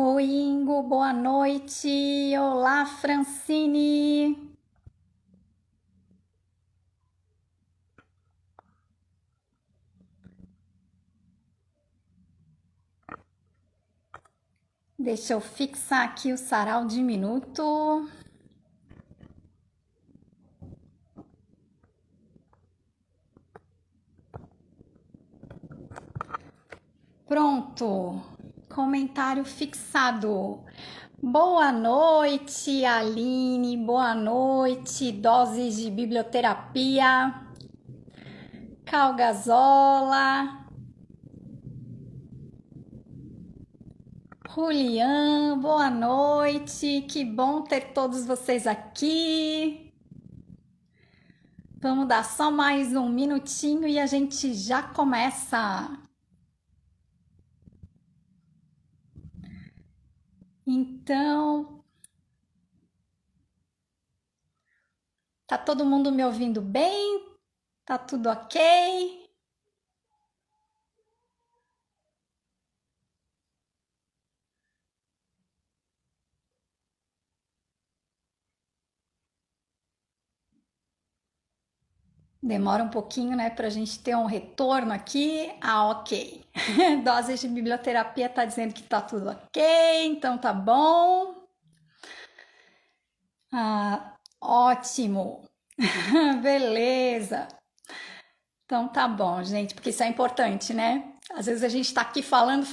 Oi, Ingo, boa noite. Olá, Francine. Deixa eu fixar aqui o sarau de minuto. Pronto. Comentário fixado. Boa noite, Aline. Boa noite, doses de biblioterapia. Calgazola. Julian, boa noite. Que bom ter todos vocês aqui. Vamos dar só mais um minutinho e a gente já começa. Então, tá todo mundo me ouvindo bem? Tá tudo ok? Demora um pouquinho, né, pra gente ter um retorno aqui. Ah, ok. Doses de biblioterapia tá dizendo que tá tudo ok, então tá bom. Ah, ótimo. Beleza. Então tá bom, gente, porque isso é importante, né? Às vezes a gente tá aqui falando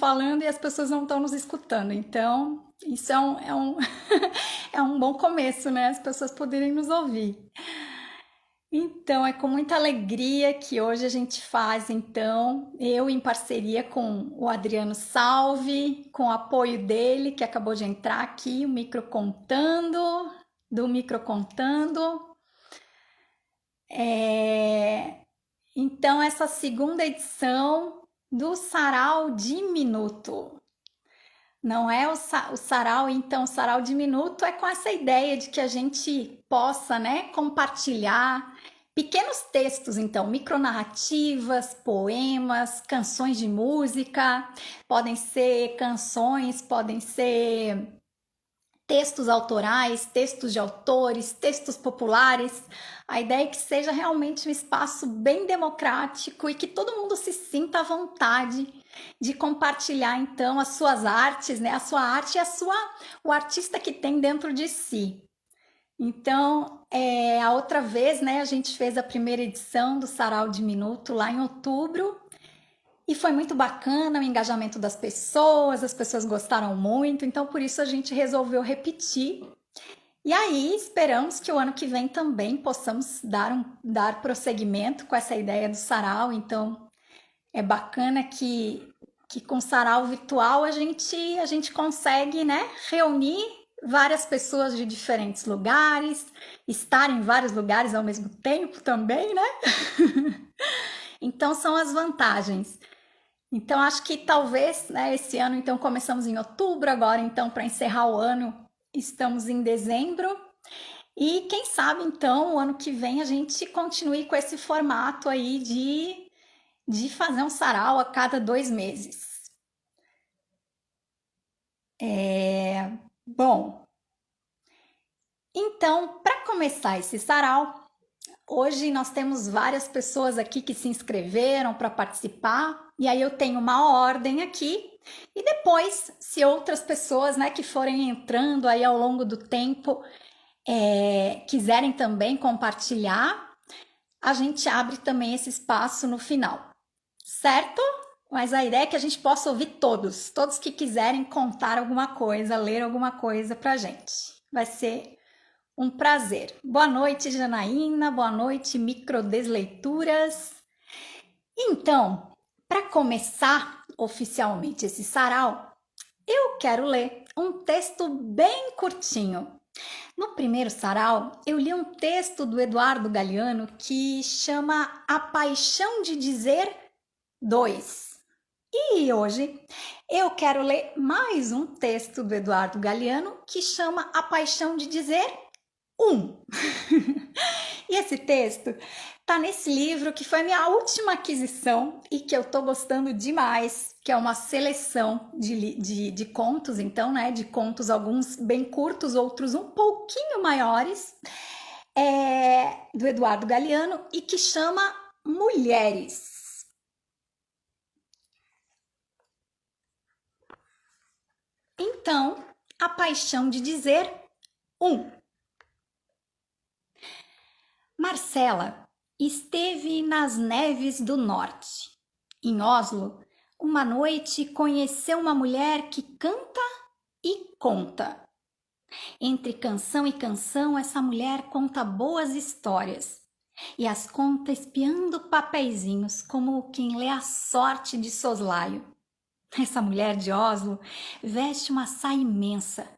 e as pessoas não estão nos escutando. Então, isso é um bom começo, né? As pessoas poderem nos ouvir. Então, é com muita alegria que hoje a gente faz, então, eu em parceria com o Adriano Salve, com o apoio dele, que acabou de entrar aqui, o do Microcontando. Então, essa segunda edição do Sarau de Minuto. Não é o sarau, então, o sarau de minuto é com essa ideia de que a gente possa, né, compartilhar pequenos textos, então, micronarrativas, poemas, canções de música, podem ser canções, podem ser textos autorais, textos de autores, textos populares. A ideia é que seja realmente um espaço bem democrático e que todo mundo se sinta à vontade de compartilhar então as suas artes, né? A sua arte e o artista que tem dentro de si. Então, a outra vez, né, a gente fez a primeira edição do Sarau de Minuto lá em outubro e foi muito bacana o engajamento das pessoas, as pessoas gostaram muito, então por isso a gente resolveu repetir. E aí esperamos que o ano que vem também possamos dar prosseguimento com essa ideia do sarau. Então é bacana que com sarau virtual a gente consegue, né, reunir várias pessoas de diferentes lugares, estar em vários lugares ao mesmo tempo também, né? Então são as vantagens. Então acho que talvez, né, esse ano então começamos em outubro, agora então para encerrar o ano estamos em dezembro. E quem sabe então o ano que vem a gente continue com esse formato aí de fazer um sarau a cada 2 meses. Bom, então para começar esse sarau, hoje nós temos várias pessoas aqui que se inscreveram para participar, e aí eu tenho uma ordem aqui, e depois, se outras pessoas, né, que forem entrando aí ao longo do tempo, quiserem também compartilhar, a gente abre também esse espaço no final, certo? Mas a ideia é que a gente possa ouvir todos que quiserem contar alguma coisa, ler alguma coisa pra gente. Vai ser um prazer. Boa noite, Janaína. Boa noite, Microdesleituras. Então, para começar oficialmente esse sarau, eu quero ler um texto bem curtinho. No primeiro sarau, eu li um texto do Eduardo Galeano que chama A Paixão de Dizer 2. E hoje eu quero ler mais um texto do Eduardo Galeano que chama A Paixão de Dizer 1. E esse texto tá nesse livro que foi minha última aquisição e que eu tô gostando demais, que é uma seleção de contos, então, né? De contos, alguns bem curtos, outros um pouquinho maiores, do Eduardo Galeano, e que chama Mulheres. Então, a paixão de dizer 1. Marcela esteve nas neves do norte. Em Oslo, uma noite conheceu uma mulher que canta e conta. Entre canção e canção, essa mulher conta boas histórias e as conta espiando papeizinhos, como quem lê a sorte de soslaio. Essa mulher de Oslo veste uma saia imensa,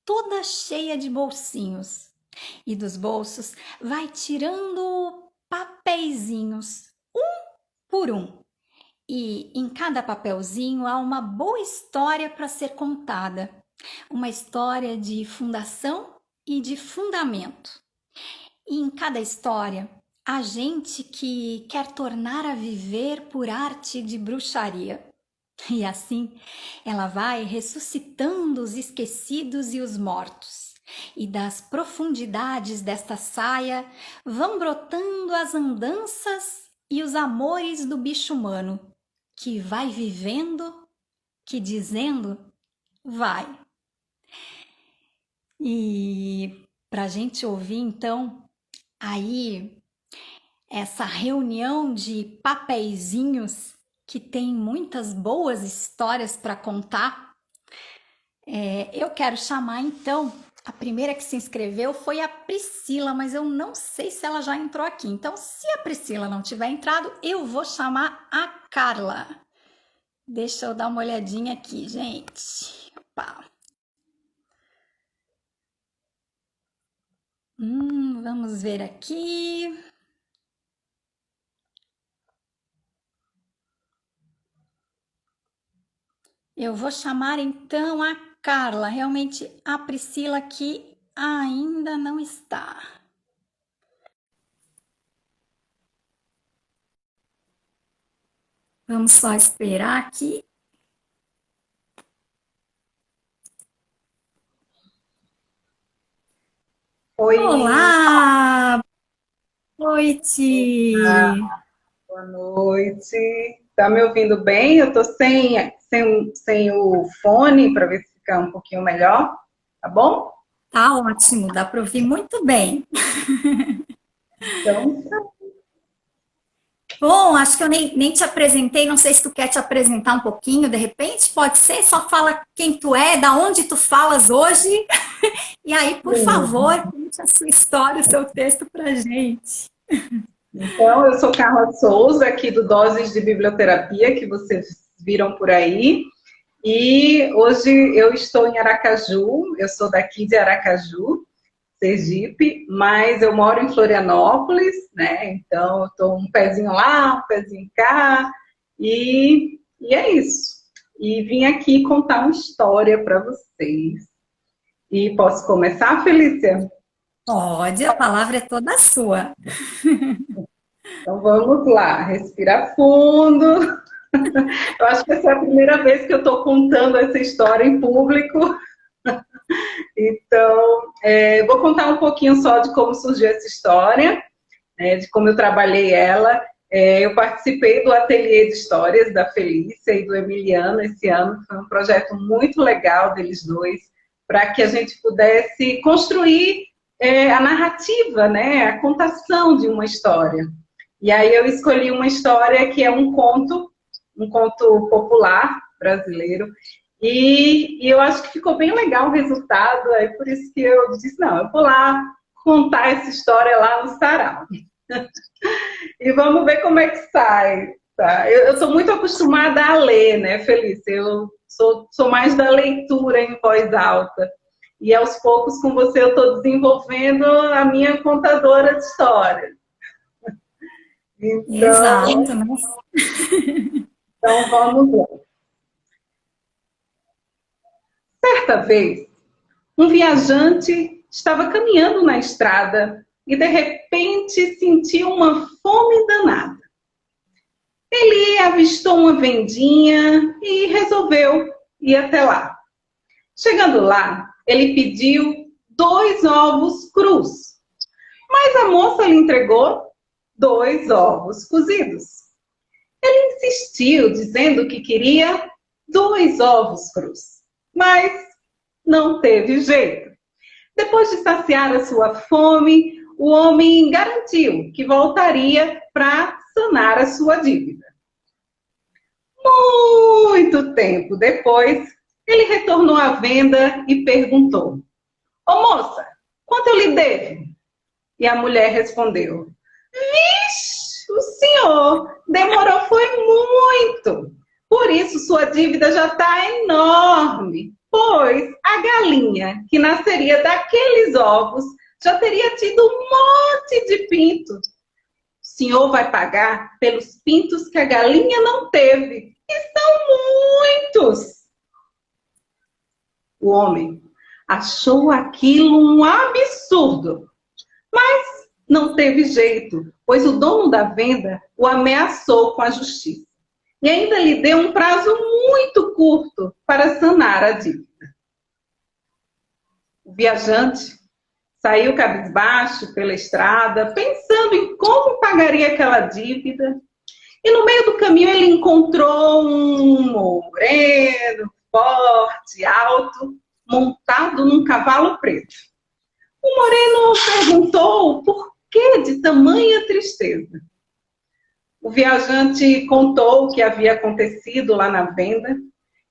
toda cheia de bolsinhos, e dos bolsos vai tirando papeizinhos, um por um. E em cada papelzinho há uma boa história para ser contada, uma história de fundação e de fundamento. E em cada história há gente que quer tornar a viver por arte de bruxaria. E assim ela vai ressuscitando os esquecidos e os mortos. E das profundidades desta saia vão brotando as andanças e os amores do bicho humano, que vai vivendo, que dizendo vai. E para a gente ouvir então aí essa reunião de papeizinhos que tem muitas boas histórias para contar, eu quero chamar então, a primeira que se inscreveu foi a Priscila, mas eu não sei se ela já entrou aqui. Então, se a Priscila não tiver entrado, eu vou chamar a Carla. Deixa eu dar uma olhadinha aqui, gente. Opa. Vamos ver aqui. Eu vou chamar então a Carla. Realmente a Priscila aqui ainda não está. Vamos só esperar aqui. Oi. Olá! Boa noite! Boa noite. Tá me ouvindo bem? Eu tô sem o fone para ver se fica um pouquinho melhor. Tá bom? Tá ótimo, dá para ouvir muito bem. Então, Bom, acho que eu nem te apresentei, não sei se tu quer te apresentar um pouquinho, de repente, pode ser? Só fala quem tu é, da onde tu falas hoje, e aí, por favor, conte a sua história, o seu texto pra gente. então, eu sou Carla Souza, aqui do Doses de Biblioterapia, que vocês viram por aí. E hoje eu estou em Aracaju, eu sou daqui de Aracaju, Sergipe, mas eu moro em Florianópolis, né? Então, eu estou um pezinho lá, um pezinho cá, e é isso. E vim aqui contar uma história para vocês. E posso começar, Felícia? Pode, a palavra é toda sua. Então vamos lá, respirar fundo. Eu acho que essa é a primeira vez que eu estou contando essa história em público. Então, vou contar um pouquinho só de como surgiu essa história, de como eu trabalhei ela. Eu participei do ateliê de histórias da Felícia e do Emiliano esse ano. Foi um projeto muito legal deles dois, para que a gente pudesse construir a narrativa, né, a contação de uma história. E aí eu escolhi uma história que é um conto popular brasileiro, e eu acho que ficou bem legal o resultado, é por isso que eu disse, não, eu vou lá contar essa história lá no sarau. E vamos ver como é que sai. Tá? Eu sou muito acostumada a ler, né, Felícia? Eu sou mais da leitura em voz alta. E aos poucos, com você, eu estou desenvolvendo a minha contadora de histórias. Exato, né? Então vamos lá. Certa vez, um viajante estava caminhando na estrada e de repente sentiu uma fome danada. Ele ia avistou uma vendinha e resolveu ir até lá. Chegando lá, ele pediu 2 ovos crus, mas a moça lhe entregou 2 ovos cozidos. Ele insistiu, dizendo que queria 2 ovos crus, mas não teve jeito. Depois de saciar a sua fome, o homem garantiu que voltaria para sanar a sua dívida. Muito tempo depois, ele retornou à venda e perguntou: "Ô moça, quanto eu lhe devo?" E a mulher respondeu: "Vixe, o senhor demorou foi muito. Por isso sua dívida já está enorme, pois a galinha que nasceria daqueles ovos já teria tido um monte de pinto. O senhor vai pagar pelos pintos que a galinha não teve, e são muitos." O homem achou aquilo um absurdo, mas não teve jeito, pois o dono da venda o ameaçou com a justiça e ainda lhe deu um prazo muito curto para sanar a dívida. O viajante saiu cabisbaixo pela estrada, pensando em como pagaria aquela dívida. E no meio do caminho ele encontrou um moreno, forte, alto, montado num cavalo preto. O moreno perguntou o porquê de tamanha tristeza. O viajante contou o que havia acontecido lá na venda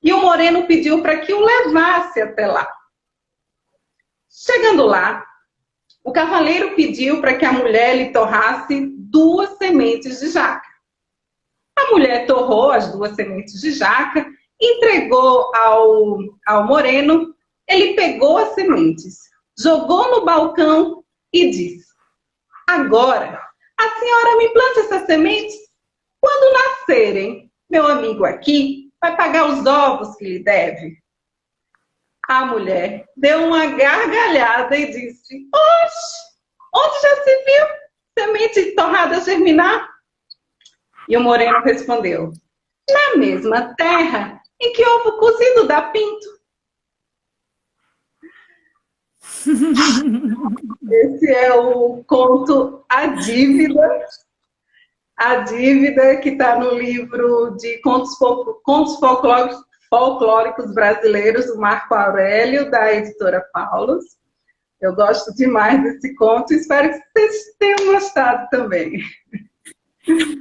e o moreno pediu para que o levasse até lá. Chegando lá, o cavaleiro pediu para que a mulher lhe torrasse 2 sementes de jaca. A mulher torrou as 2 sementes de jaca, entregou ao moreno, ele pegou as sementes, jogou no balcão e disse: "Agora, a senhora me planta essas sementes. Quando nascerem, meu amigo aqui vai pagar os ovos que lhe deve." A mulher deu uma gargalhada e disse: "Oxe, onde já se viu semente torrada germinar?" E o moreno respondeu: "Na mesma terra em que ovo cozido dá pinto." Esse é o conto A Dívida, que está no livro de contos folclóricos brasileiros, do Marco Aurélio, da editora Paulus. Eu gosto demais desse conto e espero que vocês tenham gostado também.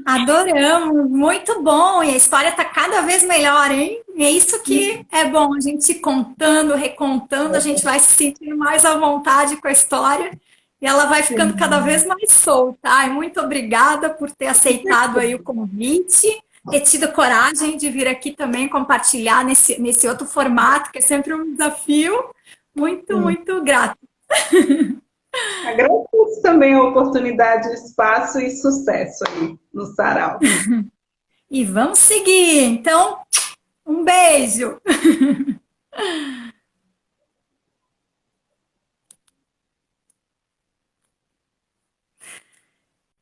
Adoramos, muito bom. E a história está cada vez melhor, hein? É isso que é bom, a gente contando, recontando, a gente vai se sentindo mais à vontade com a história e ela vai ficando cada vez mais solta. Ai, muito obrigada por ter aceitado aí o convite, ter tido coragem de vir aqui também compartilhar nesse outro formato, que é sempre um desafio. Muito grata. Agradeço também a oportunidade, o espaço e sucesso aí no Sarau. E vamos seguir. Então, um beijo.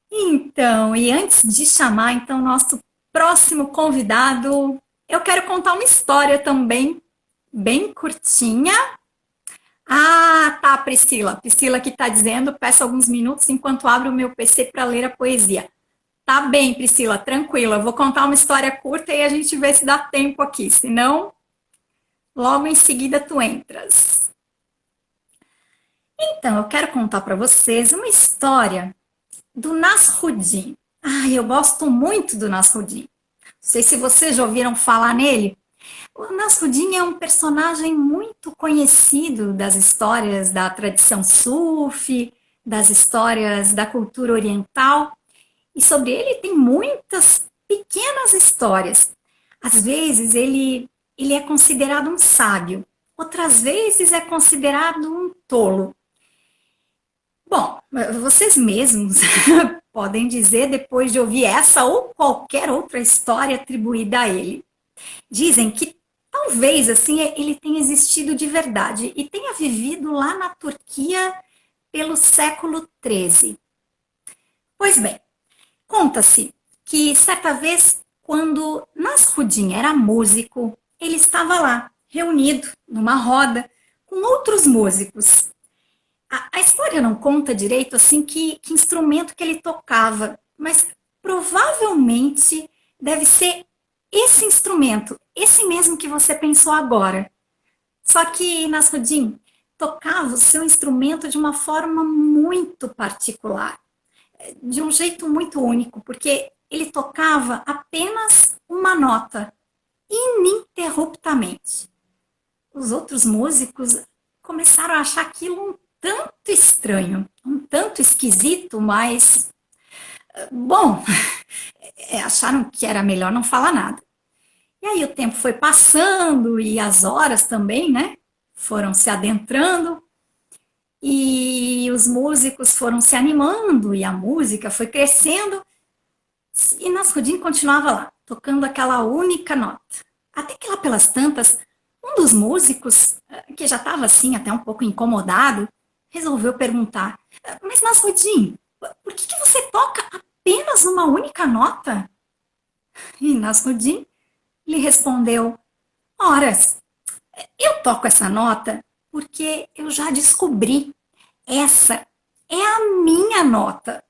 Então, e antes de chamar então nosso próximo convidado, eu quero contar uma história também bem curtinha. Ah, tá, Priscila. Priscila que está dizendo, peço alguns minutos enquanto abro o meu PC para ler a poesia. Tá bem, Priscila, tranquila. Eu vou contar uma história curta e a gente vê se dá tempo aqui. Senão, logo em seguida tu entras. Então, eu quero contar para vocês uma história do Nasruddin. Ah, eu gosto muito do Nasruddin. Não sei se vocês já ouviram falar nele. O Nasruddin é um personagem muito conhecido das histórias da tradição sufi, das histórias da cultura oriental. E sobre ele tem muitas pequenas histórias. Às vezes ele é considerado um sábio, outras vezes é considerado um tolo. Bom, vocês mesmos podem dizer depois de ouvir essa ou qualquer outra história atribuída a ele. Dizem que talvez assim ele tenha existido de verdade e tenha vivido lá na Turquia pelo século XIII. Pois bem, conta-se que certa vez, quando Nasruddin era músico, ele estava lá, reunido numa roda com outros músicos. A história não conta direito assim que instrumento que ele tocava, mas provavelmente deve ser esse instrumento, esse mesmo que você pensou agora. Só que Nasruddin tocava o seu instrumento de uma forma muito particular, de um jeito muito único, porque ele tocava apenas uma nota, ininterruptamente. Os outros músicos começaram a achar aquilo um tanto estranho, um tanto esquisito, mas, bom, acharam que era melhor não falar nada. E aí o tempo foi passando e as horas também, né? Foram se adentrando e os músicos foram se animando e a música foi crescendo e Nasruddin continuava lá, tocando aquela única nota. Até que lá pelas tantas, um dos músicos, que já estava assim até um pouco incomodado, resolveu perguntar: Mas Nasruddin, por que você toca apenas uma única nota? E Nasruddin lhe respondeu: Horas, eu toco essa nota porque eu já descobri. Essa é a minha nota.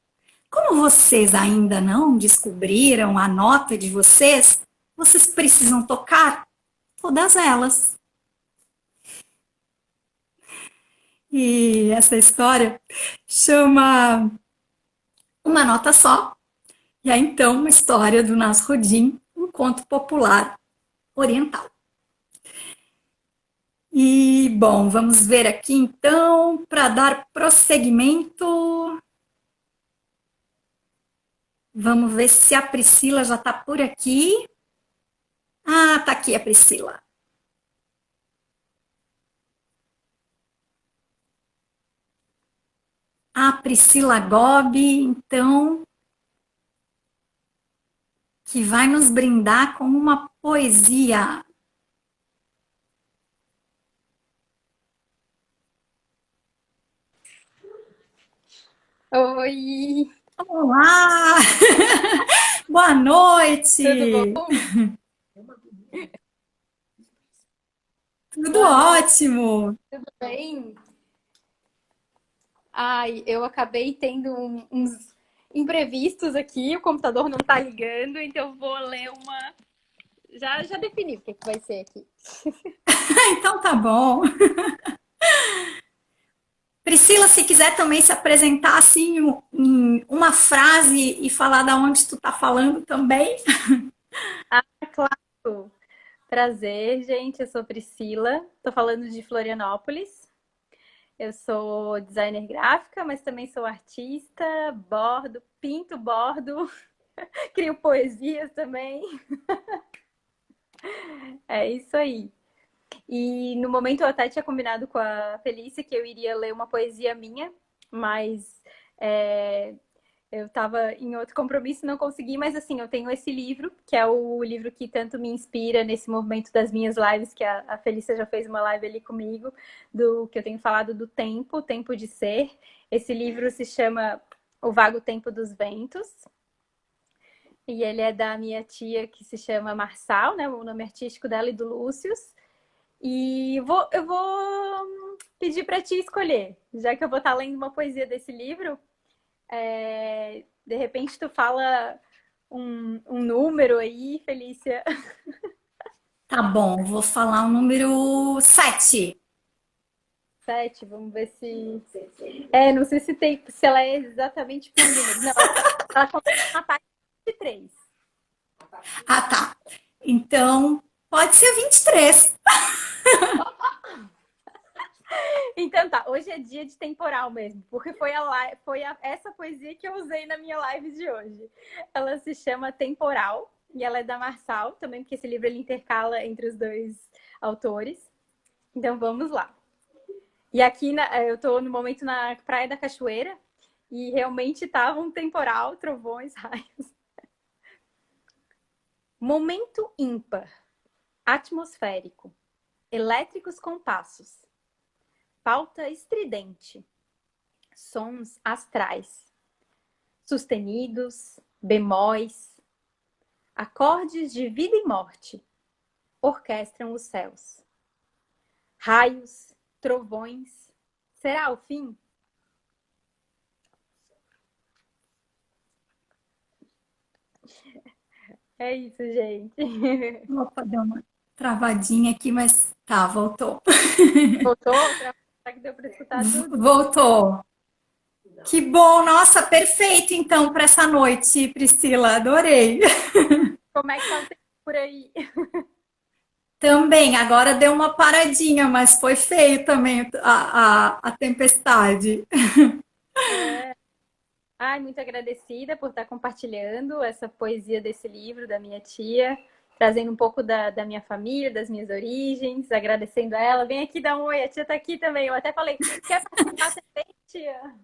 Como vocês ainda não descobriram a nota de vocês, vocês precisam tocar todas elas. E essa história chama Uma Nota Só. E é então uma história do Nasruddin, um conto popular oriental. E, bom, vamos ver aqui então, para dar prosseguimento. Vamos ver se a Priscila já está por aqui. Ah, tá aqui a Priscila. A Priscila Gobi, então, que vai nos brindar com uma poesia. Oi, Olá! Boa tudo noite! bom? Tudo Boa noite, ótimo! tudo bem? Ai, eu acabei tendo uns imprevistos aqui, o computador não tá ligando, então eu vou ler uma. Já defini o que vai ser aqui. Então tá bom. Priscila, se quiser também se apresentar assim em uma frase e falar da onde tu tá falando também. Ah, claro. Prazer, gente. Eu sou Priscila, tô falando de Florianópolis. Eu sou designer gráfica, mas também sou artista, bordo, pinto, bordo, crio poesias também. É isso aí. E no momento eu até tinha combinado com a Felícia que eu iria ler uma poesia minha, mas eu estava em outro compromisso e não consegui. Mas assim, eu tenho esse livro, que é o livro que tanto me inspira nesse movimento das minhas lives, que a Felícia já fez uma live ali comigo, do que eu tenho falado do tempo, o tempo de ser. Esse livro se chama O Vago Tempo dos Ventos. E ele é da minha tia, que se chama Marçal, né? O nome artístico dela e do Lúcius. E eu vou pedir para ti escolher, já que eu vou estar lendo uma poesia desse livro, de repente tu fala um número aí, Felícia. Tá bom, vou falar o número 7. 7, vamos ver se. Não sei se ela é exatamente por número. Não, ela começa na página 23. Ah, tá. Então, pode ser 23. Então tá, hoje é dia de temporal mesmo, porque essa poesia que eu usei na minha live de hoje. Ela se chama Temporal e ela é da Marçal, também porque esse livro ele intercala entre os dois autores. Então vamos lá. E aqui eu tô no momento na Praia da Cachoeira e realmente tava um temporal, trovões, raios. Momento ímpar, atmosférico, elétricos compassos. Pauta estridente, sons astrais, sustenidos, bemóis, Acordes de vida e morte orquestram os céus. Raios, trovões, será o fim? É isso, gente. Opa, deu uma travadinha aqui, mas tá, voltou. Voltou? Será que deu para escutar tudo? Voltou. Que bom, nossa, perfeito então para essa noite, Priscila, adorei. Como é que tá o tempo por aí? Também, agora deu uma paradinha, mas foi feio também a tempestade. Ai, muito agradecida por estar compartilhando essa poesia desse livro da minha tia, trazendo um pouco da minha família, das minhas origens, agradecendo a ela. Vem aqui dar um oi, a tia tá aqui também. Eu até falei, quer participar também, tia?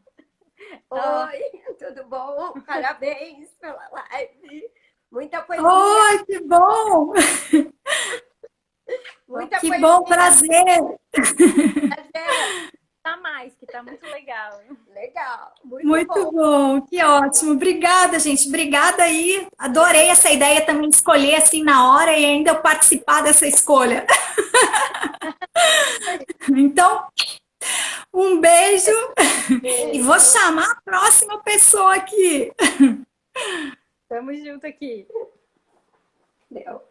Oi, tudo bom? Parabéns pela live. Muita poesia. Oi, que bom! Muita Que poesia. bom, prazer! Prazer. Tá mais, que tá muito legal. Legal, Muito bom, que ótimo. Obrigada, gente. Obrigada aí. Adorei essa ideia também de escolher assim na hora e ainda eu participar dessa escolha. Então, um beijo e vou chamar a próxima pessoa aqui. Tamo junto aqui. Deu.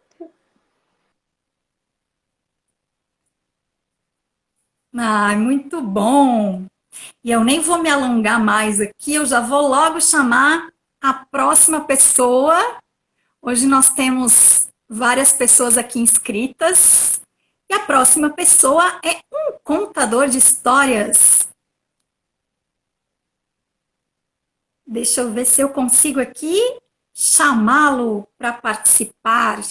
Ai, muito bom. E eu nem vou me alongar mais aqui, eu já vou logo chamar a próxima pessoa. Hoje nós temos várias pessoas aqui inscritas. E a próxima pessoa é um contador de histórias. Deixa eu ver se eu consigo aqui chamá-lo para participar.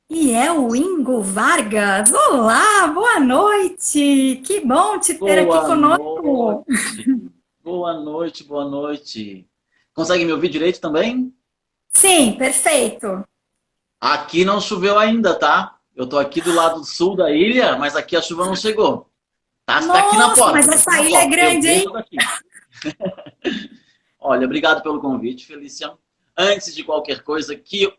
E é o Ingo Vargas. Olá, boa noite. Que bom te ter aqui conosco. Boa noite, boa noite. Consegue me ouvir direito também? Sim, perfeito. Aqui não choveu ainda, tá? Eu tô aqui do lado sul da ilha, mas aqui a chuva não chegou. Tá aqui na porta. Mas essa ilha é grande, hein? Olha, obrigado pelo convite, Felícia. Antes de qualquer coisa, que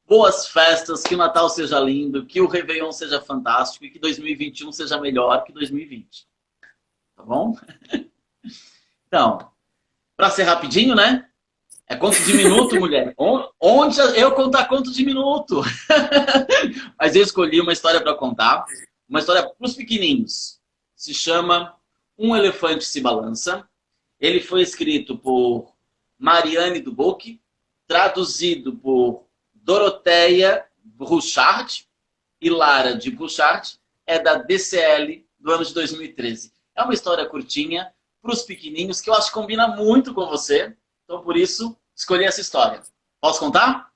boas festas, que o Natal seja lindo, que o Réveillon seja fantástico e que 2021 seja melhor que 2020. Tá bom? Então, para ser rapidinho, né? É conto de minuto, mulher. Onde eu contar conto de minuto? Mas eu escolhi uma história para contar. Uma história para os pequenininhos. Se chama Um Elefante se Balança. Ele foi escrito por Mariane Duboc, traduzido por Doroteia Bruchard e Lara de Bruchard. É da DCL do ano de 2013. É uma história curtinha para os pequenininhos que eu acho que combina muito com você. Então, por isso, escolhi essa história. Posso contar?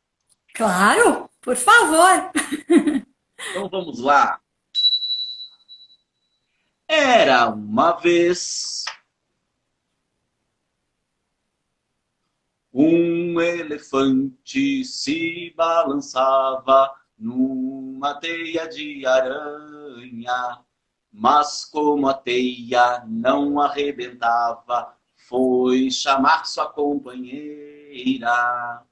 Claro, por favor. Então, vamos lá. Era uma vez um elefante se balançava numa teia de aranha, mas como a teia não arrebentava, foi chamar sua companheira.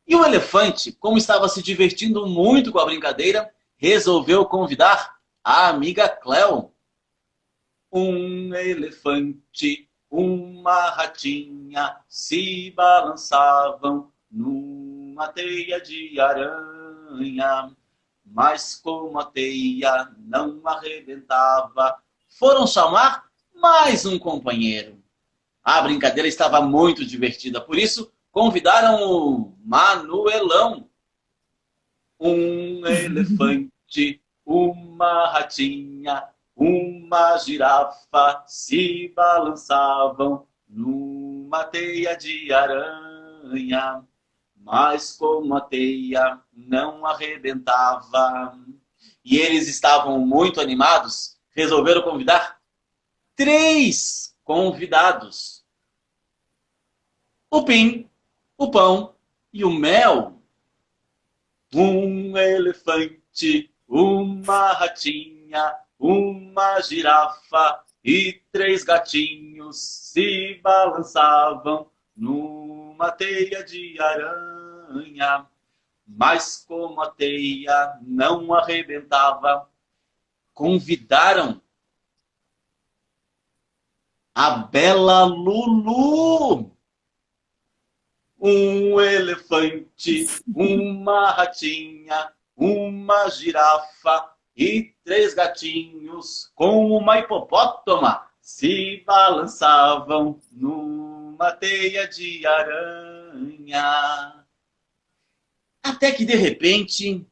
E o elefante, como estava se divertindo muito com a brincadeira, resolveu convidar a amiga Cleo. Um elefante, uma ratinha se balançavam numa teia de aranha, mas como a teia não arrebentava, foram chamar mais um companheiro. A brincadeira estava muito divertida, por isso convidaram o Manuelão. Um elefante, uma ratinha, uma girafa se balançavam numa teia de aranha, mas como a teia não arrebentava e eles estavam muito animados, resolveram convidar 3 convidados: o Pim, o Pão e o Mel. Um elefante, uma ratinha, uma girafa e 3 gatinhos se balançavam numa teia de aranha. Mas como a teia não arrebentava, convidaram a bela Lulu. Um elefante, uma ratinha, uma girafa e 3 gatinhos com uma hipopótama se balançavam numa teia de aranha. Até que de repente...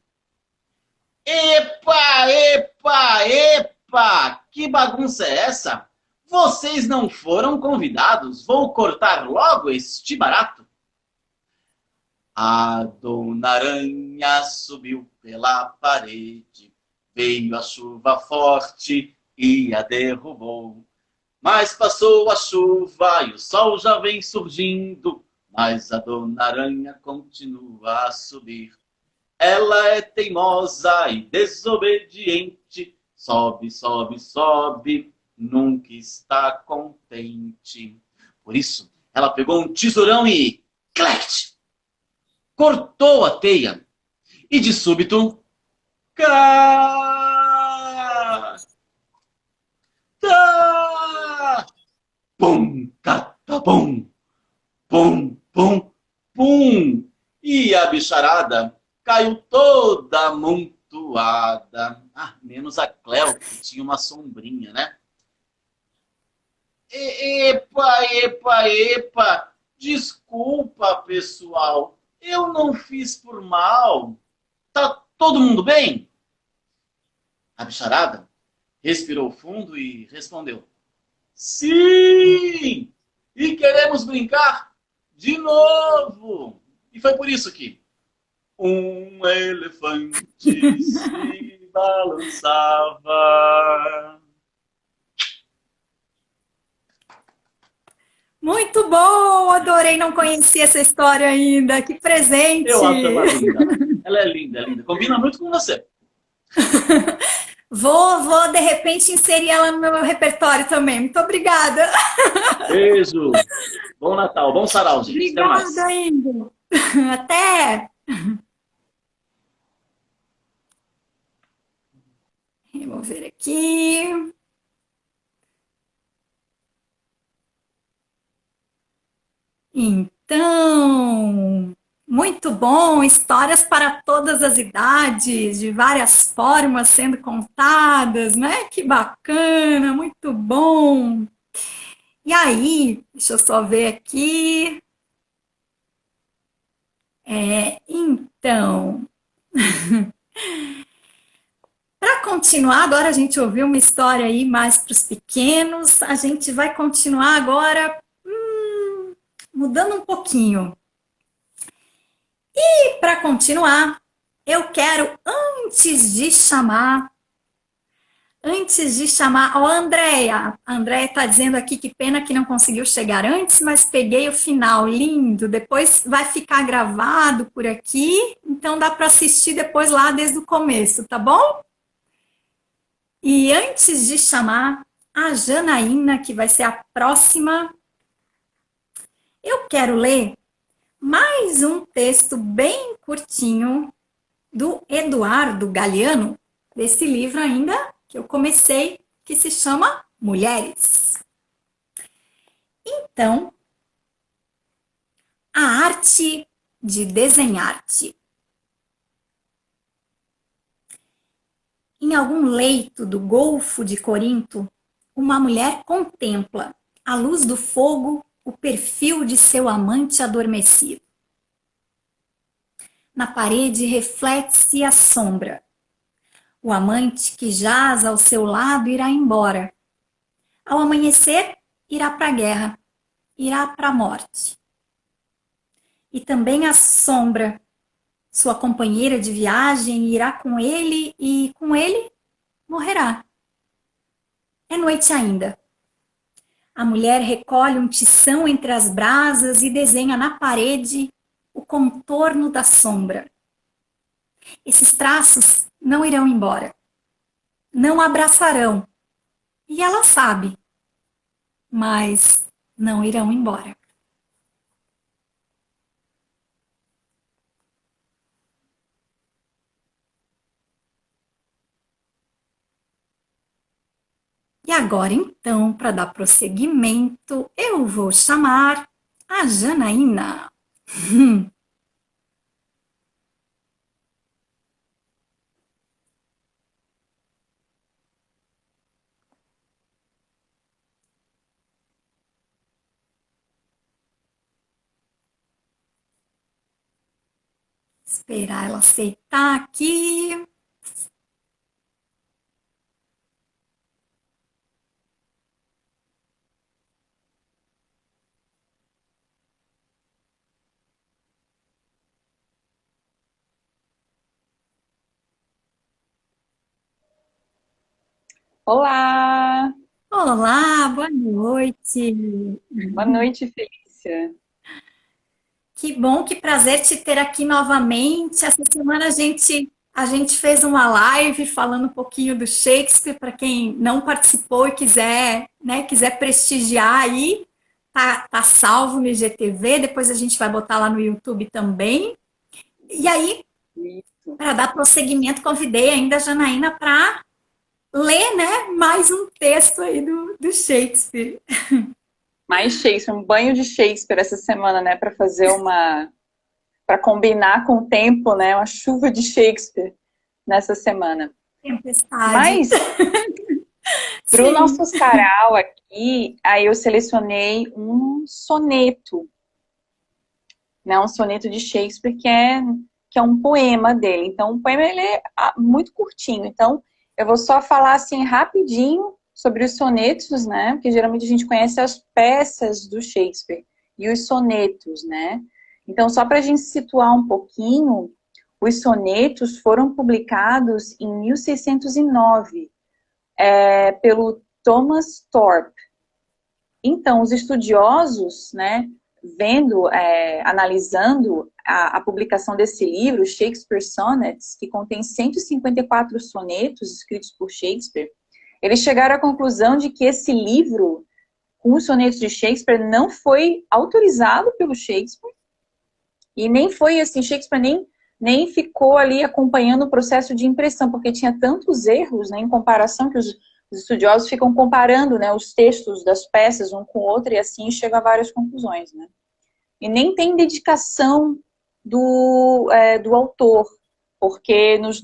Epa, epa, epa! Que bagunça é essa? Vocês não foram convidados. Vou cortar logo este barato. A Dona Aranha subiu pela parede, veio a chuva forte e a derrubou. Mas passou a chuva e o sol já vem surgindo, mas a Dona Aranha continua a subir. Ela é teimosa e desobediente, sobe, sobe, sobe, nunca está contente. Por isso, ela pegou um tesourão e... clect! Cortou a teia e de súbito... cá! Tá! Pum, catapum! Pum, pum, pum! E a bicharada caiu toda amontoada. Ah, menos a Cleo, que tinha uma sombrinha, né? Epa, epa, epa! Desculpa, pessoal. Eu não fiz por mal. Tá todo mundo bem? A bicharada respirou fundo e respondeu: sim! E queremos brincar de novo! E foi por isso que um elefante se balançava. Muito bom! Adorei, não conhecia essa história ainda. Que presente! Eu acho ela linda. Ela é linda, é linda. Combina muito com você. Vou de repente inserir ela no meu repertório também. Muito obrigada. Beijo. Bom Natal, bom sarau, gente. Até mais. Obrigada, Índio. Até. Remover aqui. Então, muito bom, histórias para todas as idades, de várias formas sendo contadas, né? Que bacana, muito bom. E aí, deixa eu só ver aqui. Então, para continuar, agora a gente ouviu uma história aí mais para os pequenos, a gente vai continuar agora mudando um pouquinho. E para continuar, eu quero, antes de chamar, ó, a Andréia está dizendo aqui que pena que não conseguiu chegar antes, mas peguei o final, lindo, depois vai ficar gravado por aqui, então dá para assistir depois lá desde o começo, tá bom? E antes de chamar a Janaína, que vai ser a próxima, eu quero ler mais um texto bem curtinho do Eduardo Galeano, desse livro ainda que eu comecei, que se chama Mulheres. Então, a arte de desenhar-te. Em algum leito do Golfo de Corinto, uma mulher contempla, à luz do fogo, o perfil de seu amante adormecido. Na parede reflete-se a sombra. O amante que jaz ao seu lado irá embora. Ao amanhecer, irá para a guerra, irá para a morte. E também a sombra, sua companheira de viagem, irá com ele e com ele morrerá. É noite ainda. A mulher recolhe um tição entre as brasas e desenha na parede o contorno da sombra. Esses traços não irão embora, não abraçarão. E ela sabe mas não irão embora. E agora, então, para dar prosseguimento, eu vou chamar a Janaína. Esperar ela aceitar aqui. Olá! Olá, boa noite. Boa noite, Felícia. Que bom, que prazer te ter aqui novamente. Essa semana a gente fez uma live falando um pouquinho do Shakespeare para quem não participou e quiser, né, quiser prestigiar aí, tá salvo no IGTV, depois a gente vai botar lá no YouTube também. E aí, Isso. para dar prosseguimento, convidei ainda a Janaína para ler, né, mais um texto aí do Shakespeare. Mais Shakespeare, um banho de Shakespeare essa semana, né? Para fazer para combinar com o tempo, né? Uma chuva de Shakespeare nessa semana. Tempestade. Mas, para o nosso sarau aqui, aí eu selecionei um soneto, né? Um soneto de Shakespeare que é um poema dele. Então, o poema ele é muito curtinho. Então, eu vou só falar assim rapidinho sobre os sonetos, né? Porque geralmente a gente conhece as peças do Shakespeare e os sonetos, né? Então, só para a gente situar um pouquinho, os sonetos foram publicados em 1609 pelo Thomas Thorpe. Então, os estudiosos, né, analisando a publicação desse livro, Shakespeare Sonnets, que contém 154 sonetos escritos por Shakespeare, eles chegaram à conclusão de que esse livro, com os sonetos de Shakespeare, não foi autorizado pelo Shakespeare, e nem foi assim, Shakespeare nem ficou ali acompanhando o processo de impressão, porque tinha tantos erros, né, em comparação, que os estudiosos ficam comparando, né, os textos das peças um com o outro, e assim chegam a várias conclusões, né. E nem tem dedicação do autor, porque nos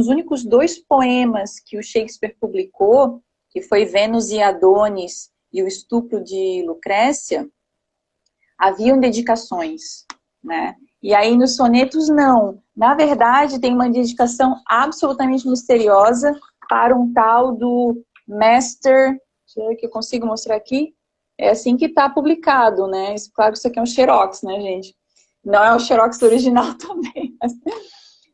únicos dois poemas que o Shakespeare publicou, que foi Vênus e Adonis e o Estupro de Lucrécia, haviam dedicações, né? E aí nos sonetos não. Na verdade, tem uma dedicação absolutamente misteriosa para um tal do Master, deixa eu ver que eu consigo mostrar aqui, é assim que está publicado, né? Claro que isso aqui é um xerox, né, gente? Não é o xerox original também, mas,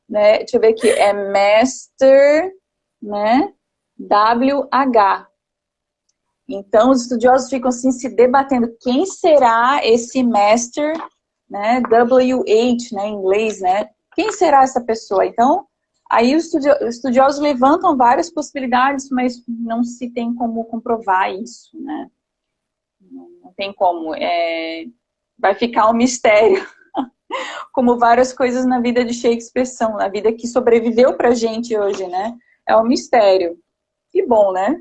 né? Deixa eu ver aqui, é Master, né? WH. Então, os estudiosos ficam assim se debatendo quem será esse Master, né? WH, né? Em inglês, né? Quem será essa pessoa? Então, aí os estudiosos levantam várias possibilidades, mas não se tem como comprovar isso, né? Não tem como. Vai ficar um mistério. Como várias coisas na vida de Shakespeare são, na vida que sobreviveu pra gente hoje, né? É um mistério. Que bom, né?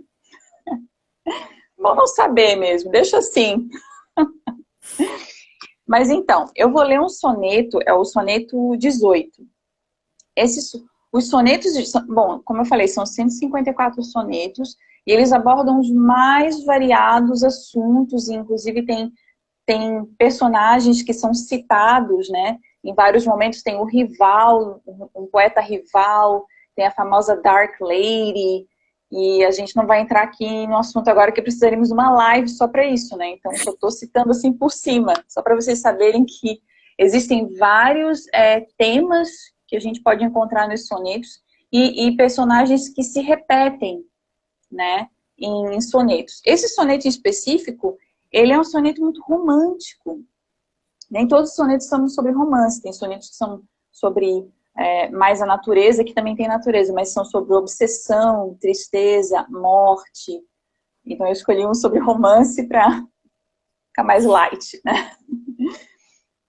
Bom não saber mesmo, deixa assim. Mas então, eu vou ler um soneto, é o soneto 18. Os sonetos, bom, como eu falei, são 154 sonetos, e eles abordam os mais variados assuntos, e inclusive tem personagens que são citados, né? Em vários momentos tem o rival, um poeta rival, tem a famosa Dark Lady, e a gente não vai entrar aqui no assunto agora, que precisaríamos de uma live só para isso, né? Então, eu estou citando assim por cima, só para vocês saberem que existem vários temas que a gente pode encontrar nos sonetos e personagens que se repetem, né, em sonetos. Esse soneto em específico, ele é um soneto muito romântico. Nem todos os sonetos são sobre romance, tem sonetos que são sobre mais a natureza, que também tem natureza, mas são sobre obsessão, tristeza, morte. Então eu escolhi um sobre romance para ficar mais light, né?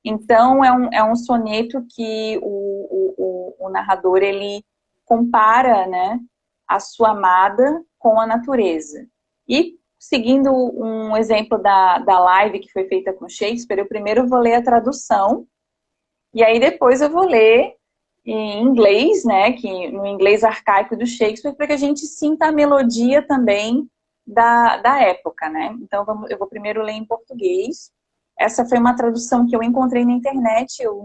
Então é um soneto que o narrador, ele compara, né, a sua amada com a natureza. E seguindo um exemplo da live que foi feita com Shakespeare, eu primeiro vou ler a tradução, e aí depois eu vou ler em inglês, né, que, no inglês arcaico do Shakespeare, para que a gente sinta a melodia também da época, né? Então eu vou primeiro ler em português. Essa foi uma tradução que eu encontrei na internet, eu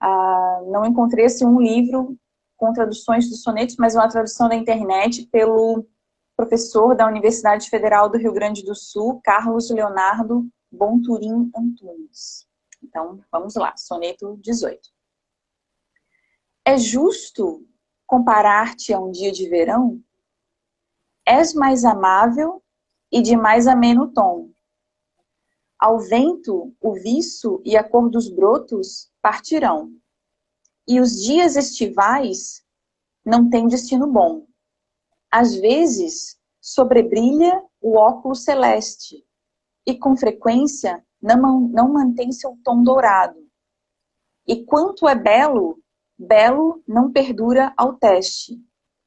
não encontrei assim, um livro com traduções dos sonetos, mas uma tradução da internet pelo professor da Universidade Federal do Rio Grande do Sul, Carlos Leonardo Bonturim Antunes. Então, vamos lá, soneto 18. É justo comparar-te a um dia de verão? És mais amável e de mais ameno tom. Ao vento, o viço e a cor dos brotos partirão. E os dias estivais não têm destino bom. Às vezes, sobrebrilha o óculo celeste e, com frequência, não mantém seu tom dourado. E quanto é belo, belo não perdura ao teste,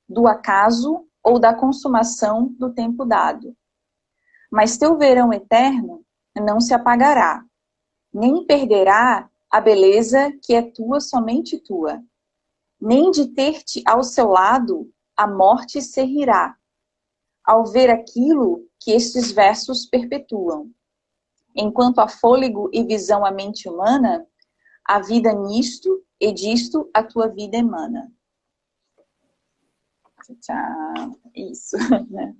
do acaso ou da consumação do tempo dado. Mas teu verão eterno não se apagará, nem perderá a beleza que é tua, somente tua. Nem de ter-te ao seu lado, a morte se rirá, ao ver aquilo que estes versos perpetuam. Enquanto há fôlego e visão à mente humana, a vida nisto e disto a tua vida emana. Isso, né?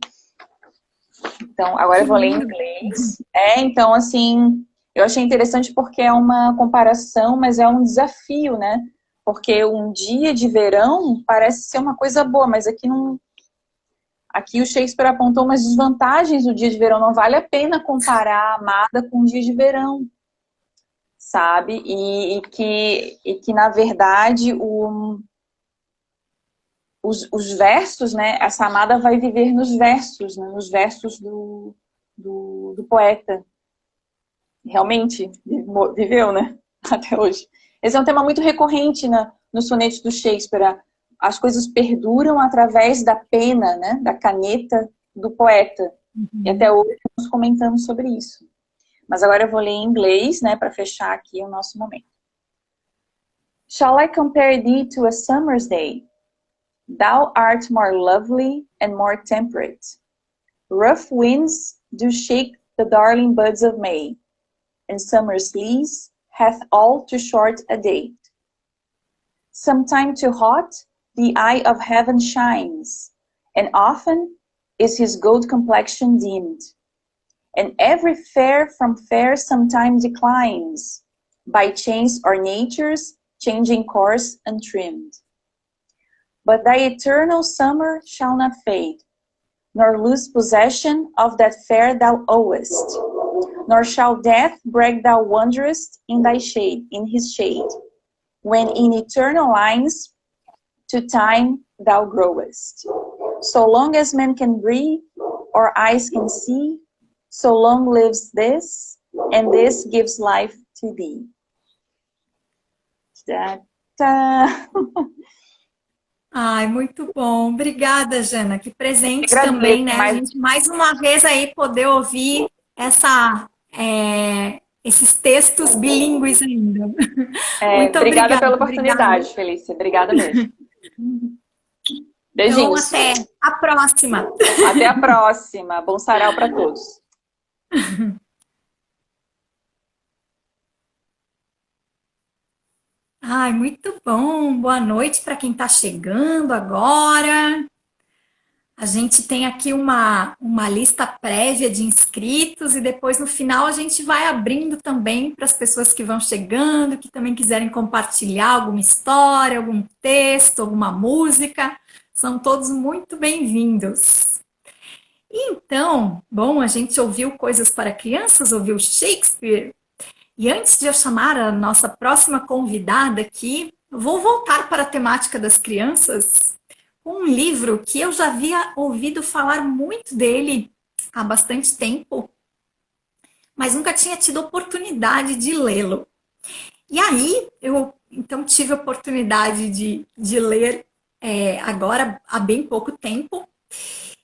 Então, agora eu vou ler em inglês. Então, assim, eu achei interessante porque é uma comparação, mas é um desafio, né? Porque um dia de verão parece ser uma coisa boa, mas aqui não... Aqui o Shakespeare apontou umas desvantagens do dia de verão. Não vale a pena comparar a amada com o dia de verão, sabe? E que na verdade, os versos, né? Essa amada vai viver nos versos, né? Nos versos do poeta. Realmente viveu, né? Até hoje. Esse é um tema muito recorrente nos sonetos do Shakespeare. As coisas perduram através da pena, né? Da caneta do poeta. Uhum. E até hoje estamos comentando sobre isso. Mas agora eu vou ler em inglês, né? Para fechar aqui o nosso momento. Shall I compare thee to a summer's day? Thou art more lovely and more temperate. Rough winds do shake the darling buds of May, and summer's lease hath all too short a date. Sometime too hot, the eye of heaven shines, and often is his gold complexion dimmed. And every fair from fair sometime declines, by chance or nature's changing course untrimmed. But thy eternal summer shall not fade, nor lose possession of that fair thou owest, nor shall death brag thou wanderest in thy shade, in his shade, when in eternal lines to time thou growest. So long as men can breathe, or eyes can see, so long lives this, and this gives life to thee. Ta-ta. Ai, muito bom. Obrigada, Jana. Que presente também, né? A gente mais uma vez aí poder ouvir esses textos bilíngues ainda. Muito obrigada pela oportunidade, Felícia. Obrigada mesmo. Beijinhos. Então, até a próxima. Até a próxima. Bom sarau para todos. Ai, muito bom. Boa noite para quem está chegando agora. A gente tem aqui uma lista prévia de inscritos e depois no final a gente vai abrindo também para as pessoas que vão chegando, que também quiserem compartilhar alguma história, algum texto, alguma música. São todos muito bem-vindos. Então, bom, a gente ouviu Coisas para Crianças, ouviu Shakespeare. E antes de eu chamar a nossa próxima convidada aqui, eu vou voltar para a temática das crianças com um livro que eu já havia ouvido falar muito dele há bastante tempo, mas nunca tinha tido oportunidade de lê-lo. E aí, eu então tive a oportunidade de ler agora há bem pouco tempo.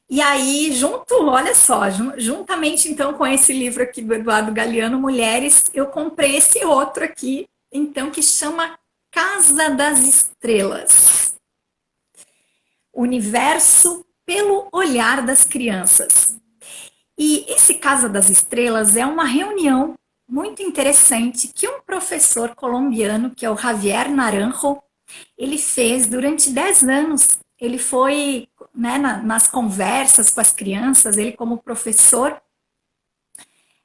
E aí, olha só, juntamente então com esse livro aqui do Eduardo Galeano, Mulheres, eu comprei esse outro aqui, então, que chama Casa das Estrelas. Universo pelo olhar das crianças. E esse Casa das Estrelas é uma reunião muito interessante que um professor colombiano, que é o Javier Naranjo, ele fez durante 10 anos. Ele foi, né, nas conversas com as crianças, ele como professor,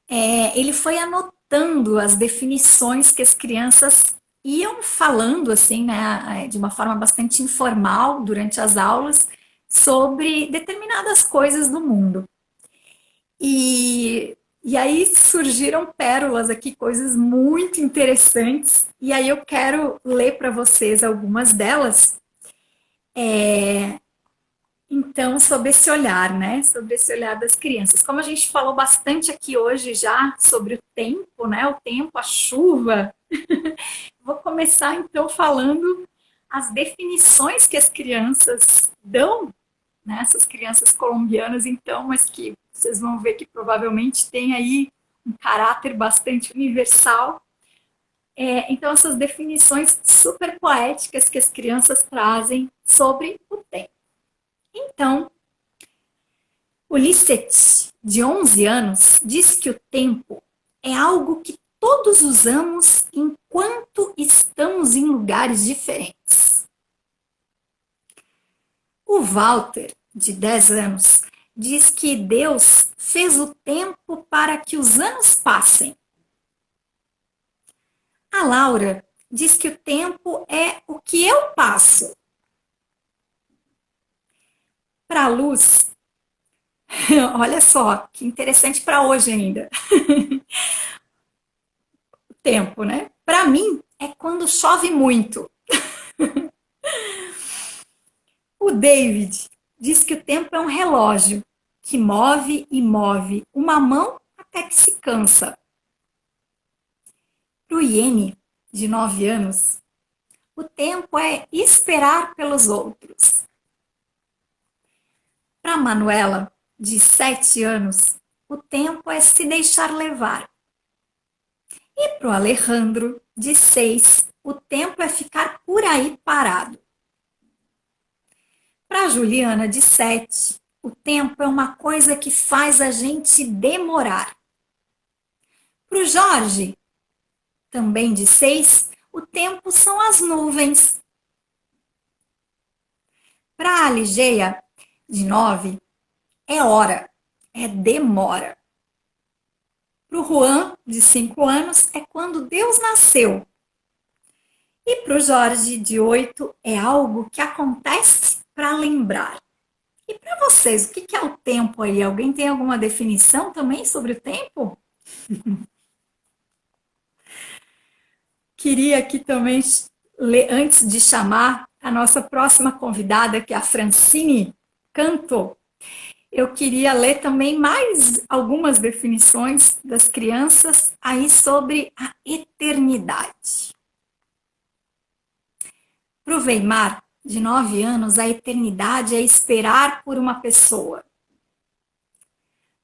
ele foi anotando as definições que as crianças iam falando, assim, né, de uma forma bastante informal durante as aulas, sobre determinadas coisas do mundo. E aí surgiram pérolas aqui, coisas muito interessantes, e aí eu quero ler para vocês algumas delas. Então, sobre esse olhar, né? Sobre esse olhar das crianças. Como a gente falou bastante aqui hoje já sobre o tempo, né? O tempo, a chuva. Vou começar então falando as definições que as crianças dão, né? Essas crianças colombianas, então, mas que vocês vão ver que provavelmente tem aí um caráter bastante universal. Então, essas definições super poéticas que as crianças trazem sobre o tempo. Então, o Lisset, de 11 anos, diz que o tempo é algo que todos usamos enquanto estamos em lugares diferentes. O Walter, de 10 anos, diz que Deus fez o tempo para que os anos passem. A Laura diz que o tempo é o que eu passo. Para a Luz, olha só, que interessante para hoje ainda. O tempo, né? Para mim, é quando chove muito. O David diz que o tempo é um relógio que move e move uma mão até que se cansa. Para o Iene, de 9 anos, o tempo é esperar pelos outros. Para a Manuela, de 7 anos, o tempo é se deixar levar. E para o Alejandro, de 6, o tempo é ficar por aí parado. Para a Juliana, de 7, o tempo é uma coisa que faz a gente demorar. Para o Jorge, também de 6, o tempo são as nuvens. Para a Ligeia, de 9, é hora, é demora. Para o Juan, de 5 anos, é quando Deus nasceu. E para o Jorge, de 8, é algo que acontece para lembrar. E para vocês, o que é o tempo aí? Alguém tem alguma definição também sobre o tempo? Queria aqui também, antes de chamar a nossa próxima convidada, que é a Francine Canto, eu queria ler também mais algumas definições das crianças aí sobre a eternidade. Para o Weimar, de 9 anos, a eternidade é esperar por uma pessoa.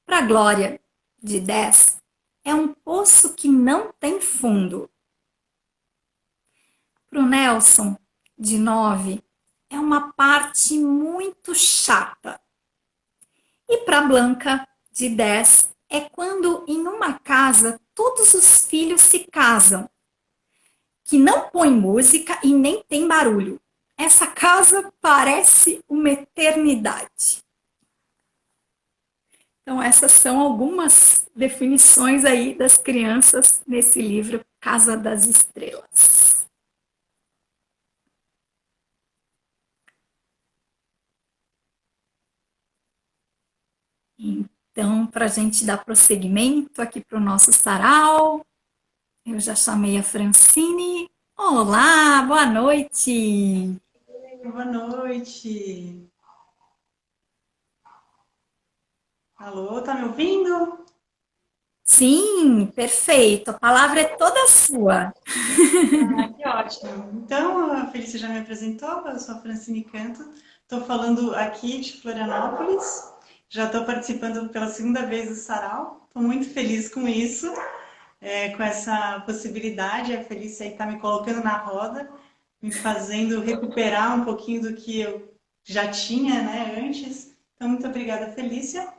Para a Glória, de 10, é um poço que não tem fundo. Para o Nelson, de 9, é uma parte muito chata. E para a Blanca, de 10, é quando em uma casa todos os filhos se casam, que não põe música e nem tem barulho. Essa casa parece uma eternidade. Então, essas são algumas definições aí das crianças nesse livro Casa das Estrelas. Então, para a gente dar prosseguimento aqui para o nosso sarau, eu já chamei a Francine. Olá, boa noite! Boa noite! Alô, tá me ouvindo? Sim, perfeito. A palavra é toda sua. Ah, que ótimo. Então, a Felícia já me apresentou, eu sou a Francine Canto, estou falando aqui de Florianópolis, já estou participando pela segunda vez do Sarau, estou muito feliz com isso, com essa possibilidade, a Felícia aí está me colocando na roda, me fazendo recuperar um pouquinho do que eu já tinha, né, antes. Então, muito obrigada, Felícia.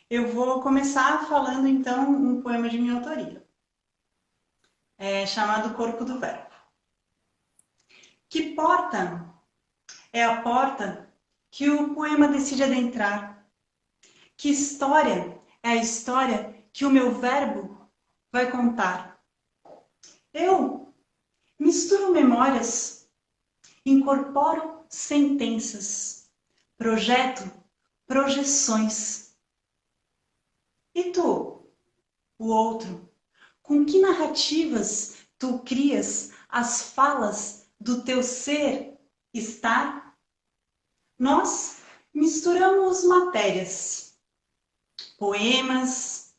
Eu vou começar falando, então, um poema de minha autoria, chamado Corpo do Verbo. Que porta é a porta que o poema decide adentrar? Que história é a história que o meu verbo vai contar? Eu misturo memórias, incorporo sentenças, projeto projeções. E tu, o outro, com que narrativas tu crias as falas do teu ser estar? Nós misturamos matérias, poemas,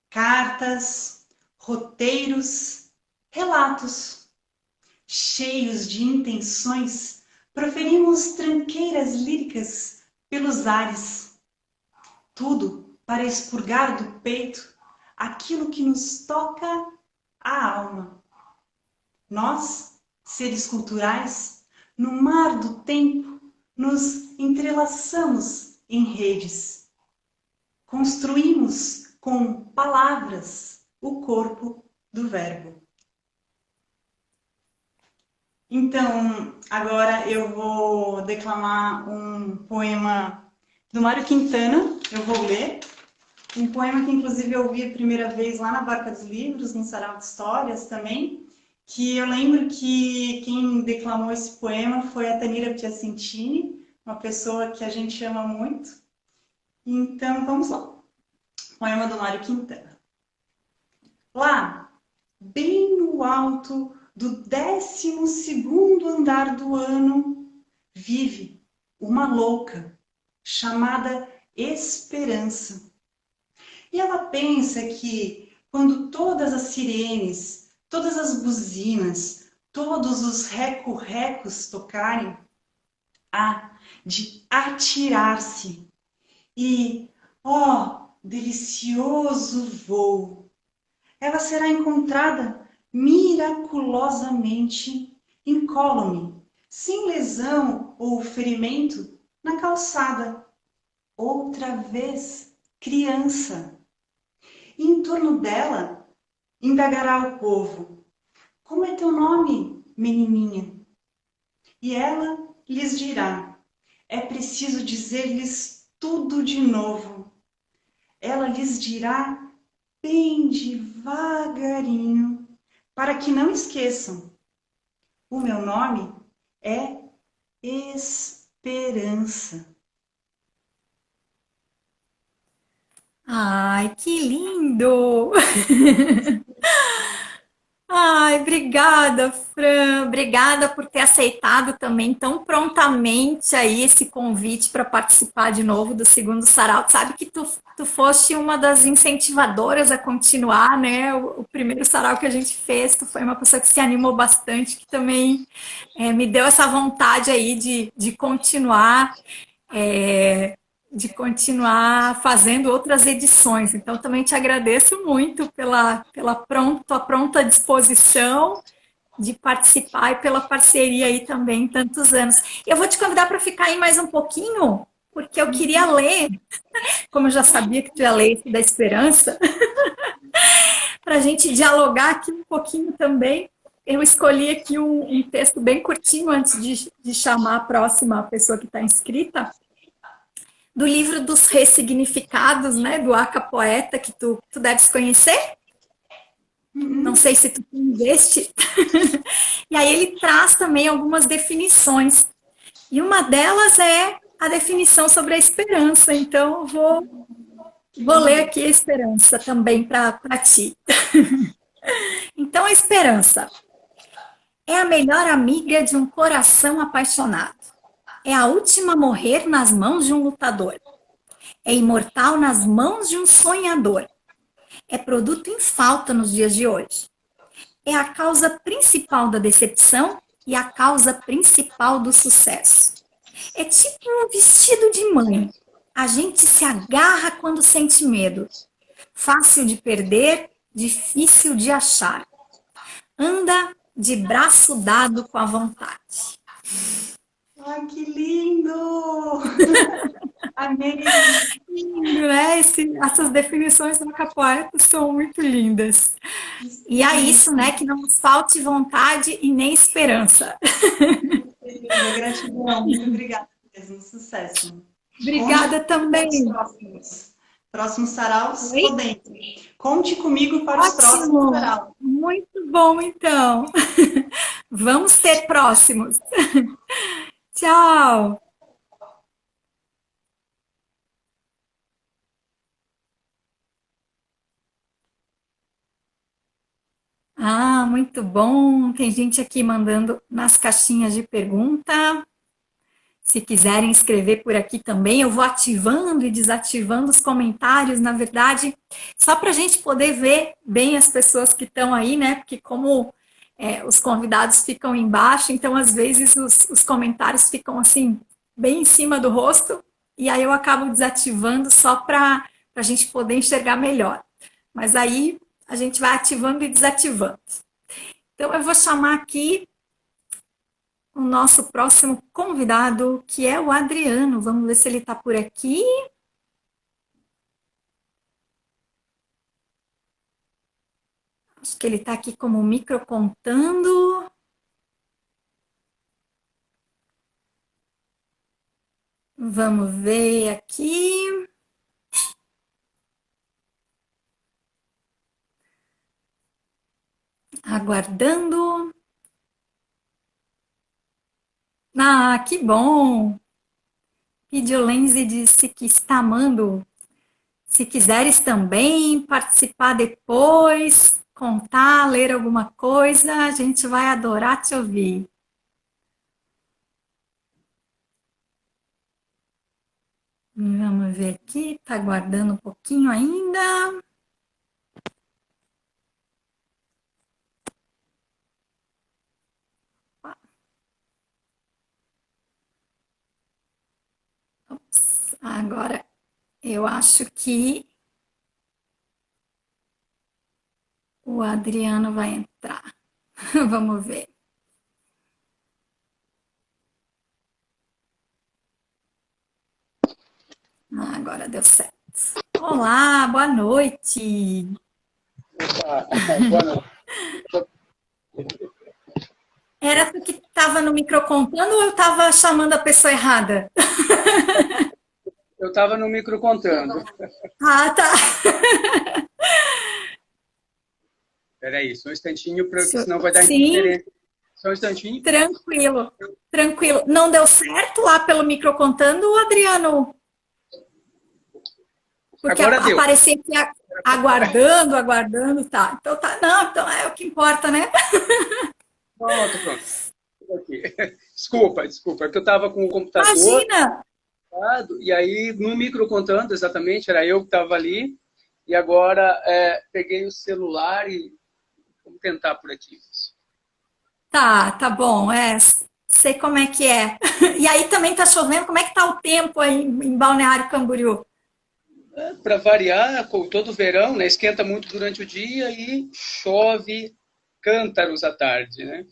cartas, roteiros, relatos. Cheios de intenções, proferimos tranqueiras líricas pelos ares. Tudo para expurgar do peito aquilo que nos toca a alma. Nós, seres culturais, no mar do tempo, nos entrelaçamos em redes. Construímos com palavras o corpo do verbo. Então, agora eu vou declamar um poema do Mário Quintana, eu vou ler. Um poema que, inclusive, eu ouvi a primeira vez lá na Barca dos Livros, no Sarau de Histórias também, que eu lembro que quem declamou esse poema foi a Tanira Piacentini, uma pessoa que a gente ama muito. Então, vamos lá. Poema do Mário Quintana. Lá, bem no alto do 12º andar do ano, vive uma louca chamada Esperança. E ela pensa que quando todas as sirenes, todas as buzinas, todos os reco-recos tocarem, há de atirar-se e, ó, delicioso voo, ela será encontrada miraculosamente incólume, sem lesão ou ferimento, na calçada, outra vez criança. E em torno dela indagará o povo: como é teu nome, menininha? E ela lhes dirá: é preciso dizer-lhes tudo de novo. Ela lhes dirá bem devagarinho, para que não esqueçam: o meu nome é Esperança. Ai, que lindo! Ai, obrigada, Fran. Obrigada por ter aceitado também tão prontamente aí esse convite para participar de novo do segundo Sarau. Tu sabe que tu foste uma das incentivadoras a continuar, né? O primeiro Sarau que a gente fez, tu foi uma pessoa que se animou bastante, que também me deu essa vontade aí de continuar. De continuar fazendo outras edições. Então, também te agradeço muito tua pronta disposição de participar e pela parceria aí também em tantos anos. Eu vou te convidar para ficar aí mais um pouquinho, porque eu queria ler, como eu já sabia que tu ia ler esse da Esperança, para a gente dialogar aqui um pouquinho também. Eu escolhi aqui um texto bem curtinho antes de chamar a próxima pessoa que está inscrita, do livro dos ressignificados, né, do Aca Poeta, que tu deves conhecer. Não sei se tu conheceste. E aí ele traz também algumas definições. E uma delas é a definição sobre a esperança. Então, eu vou ler aqui a esperança também para ti. Então, a esperança é a melhor amiga de um coração apaixonado. É a última a morrer nas mãos de um lutador. É imortal nas mãos de um sonhador. É produto em falta nos dias de hoje. É a causa principal da decepção e a causa principal do sucesso. É tipo um vestido de mãe. A gente se agarra quando sente medo. Fácil de perder, difícil de achar. Anda de braço dado com a vontade. Ai, que lindo! Amei! Lindo, né? Essas definições do capoeira são muito lindas. E é isso, né? Que não nos falte vontade e nem esperança. Linda, gratidão, muito obrigada mesmo, sucesso. Obrigada também. Próximos saraus, Oi? podendo. Conte comigo para os próximos Ótimo, saraus. muito bom então. Vamos ter próximos. Tchau. Ah, muito bom. Tem gente aqui mandando nas caixinhas de pergunta. Se quiserem escrever por aqui também, eu vou ativando e desativando os comentários, na verdade, só para a gente poder ver bem as pessoas que estão aí, né? Porque como os convidados ficam embaixo, então às vezes os comentários ficam assim, bem em cima do rosto, e aí eu acabo desativando só para a gente poder enxergar melhor. Mas aí a gente vai ativando e desativando. Então eu vou chamar aqui o nosso próximo convidado, que é o Adriano. Vamos ver se ele está por aqui. Acho que ele está aqui como micro contando. Vamos ver aqui. Aguardando. Ah, que bom! Videolense disse que está amando. Se quiseres também participar depois, contar, ler alguma coisa, a gente vai adorar te ouvir. Vamos ver aqui, está aguardando um pouquinho ainda. Ops, agora eu acho que o Adriano vai entrar. Vamos ver. Agora deu certo. Olá, boa noite. Boa noite. Era tu que estava no microcontando ou eu estava chamando a pessoa errada? Eu estava no micro contando. Ah, tá. Peraí, só um instantinho, porque senão vai dar Sim. interferência. Só um instantinho. Tranquilo, tranquilo. Não deu certo lá pelo microcontando, Adriano? Porque Agora deu. aparecia aqui aguardando, tá. Então tá, não, então é o que importa, né? Pronto. Aqui. Desculpa, é porque eu estava com o computador. Imagina! E aí, no micro contando, exatamente, era eu que estava ali. E agora peguei o celular e vamos tentar por aqui. Tá bom, sei como é que é. E aí também tá chovendo, como é que tá o tempo aí em Balneário Camboriú? Para variar, com todo verão, né? Esquenta muito durante o dia e chove cântaros à tarde, né?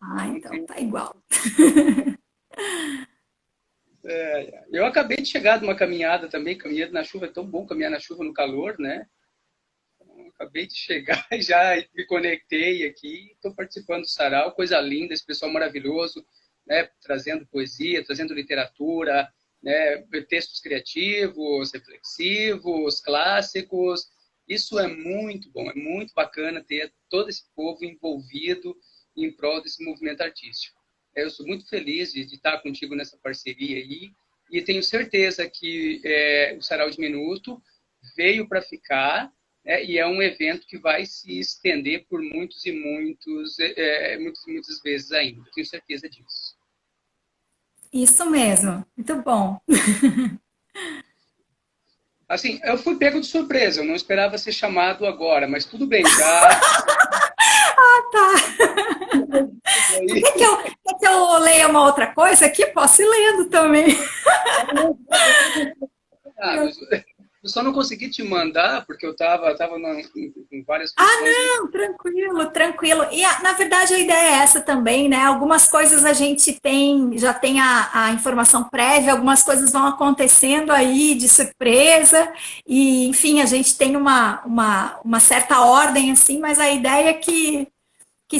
Ah, então tá igual. Eu acabei de chegar de uma caminhada também, caminhando na chuva, é tão bom caminhar na chuva no calor, né? Então, acabei de chegar e já me conectei aqui, estou participando do sarau, coisa linda, esse pessoal maravilhoso, né? Trazendo poesia, trazendo literatura, né? Textos criativos, reflexivos, clássicos. Isso é muito bom, é muito bacana ter todo esse povo envolvido em prol desse movimento artístico. Eu sou muito feliz de estar contigo nessa parceria aí e tenho certeza que o Sarau de Minuto veio para ficar, né, e é um evento que vai se estender por muitas vezes ainda. Tenho certeza disso. Isso mesmo, muito bom. Assim, eu fui pego de surpresa, eu não esperava ser chamado agora, mas tudo bem, já. Tá. Aí, Quer que eu leia uma outra coisa aqui? Posso ir lendo também. mas eu só não consegui te mandar porque eu estava em várias funções. Não, tranquilo, tranquilo. E na verdade a ideia é essa também, né? Algumas coisas a gente tem, já tem a informação prévia, algumas coisas vão acontecendo aí de surpresa, e enfim, a gente tem uma certa ordem assim, mas a ideia é que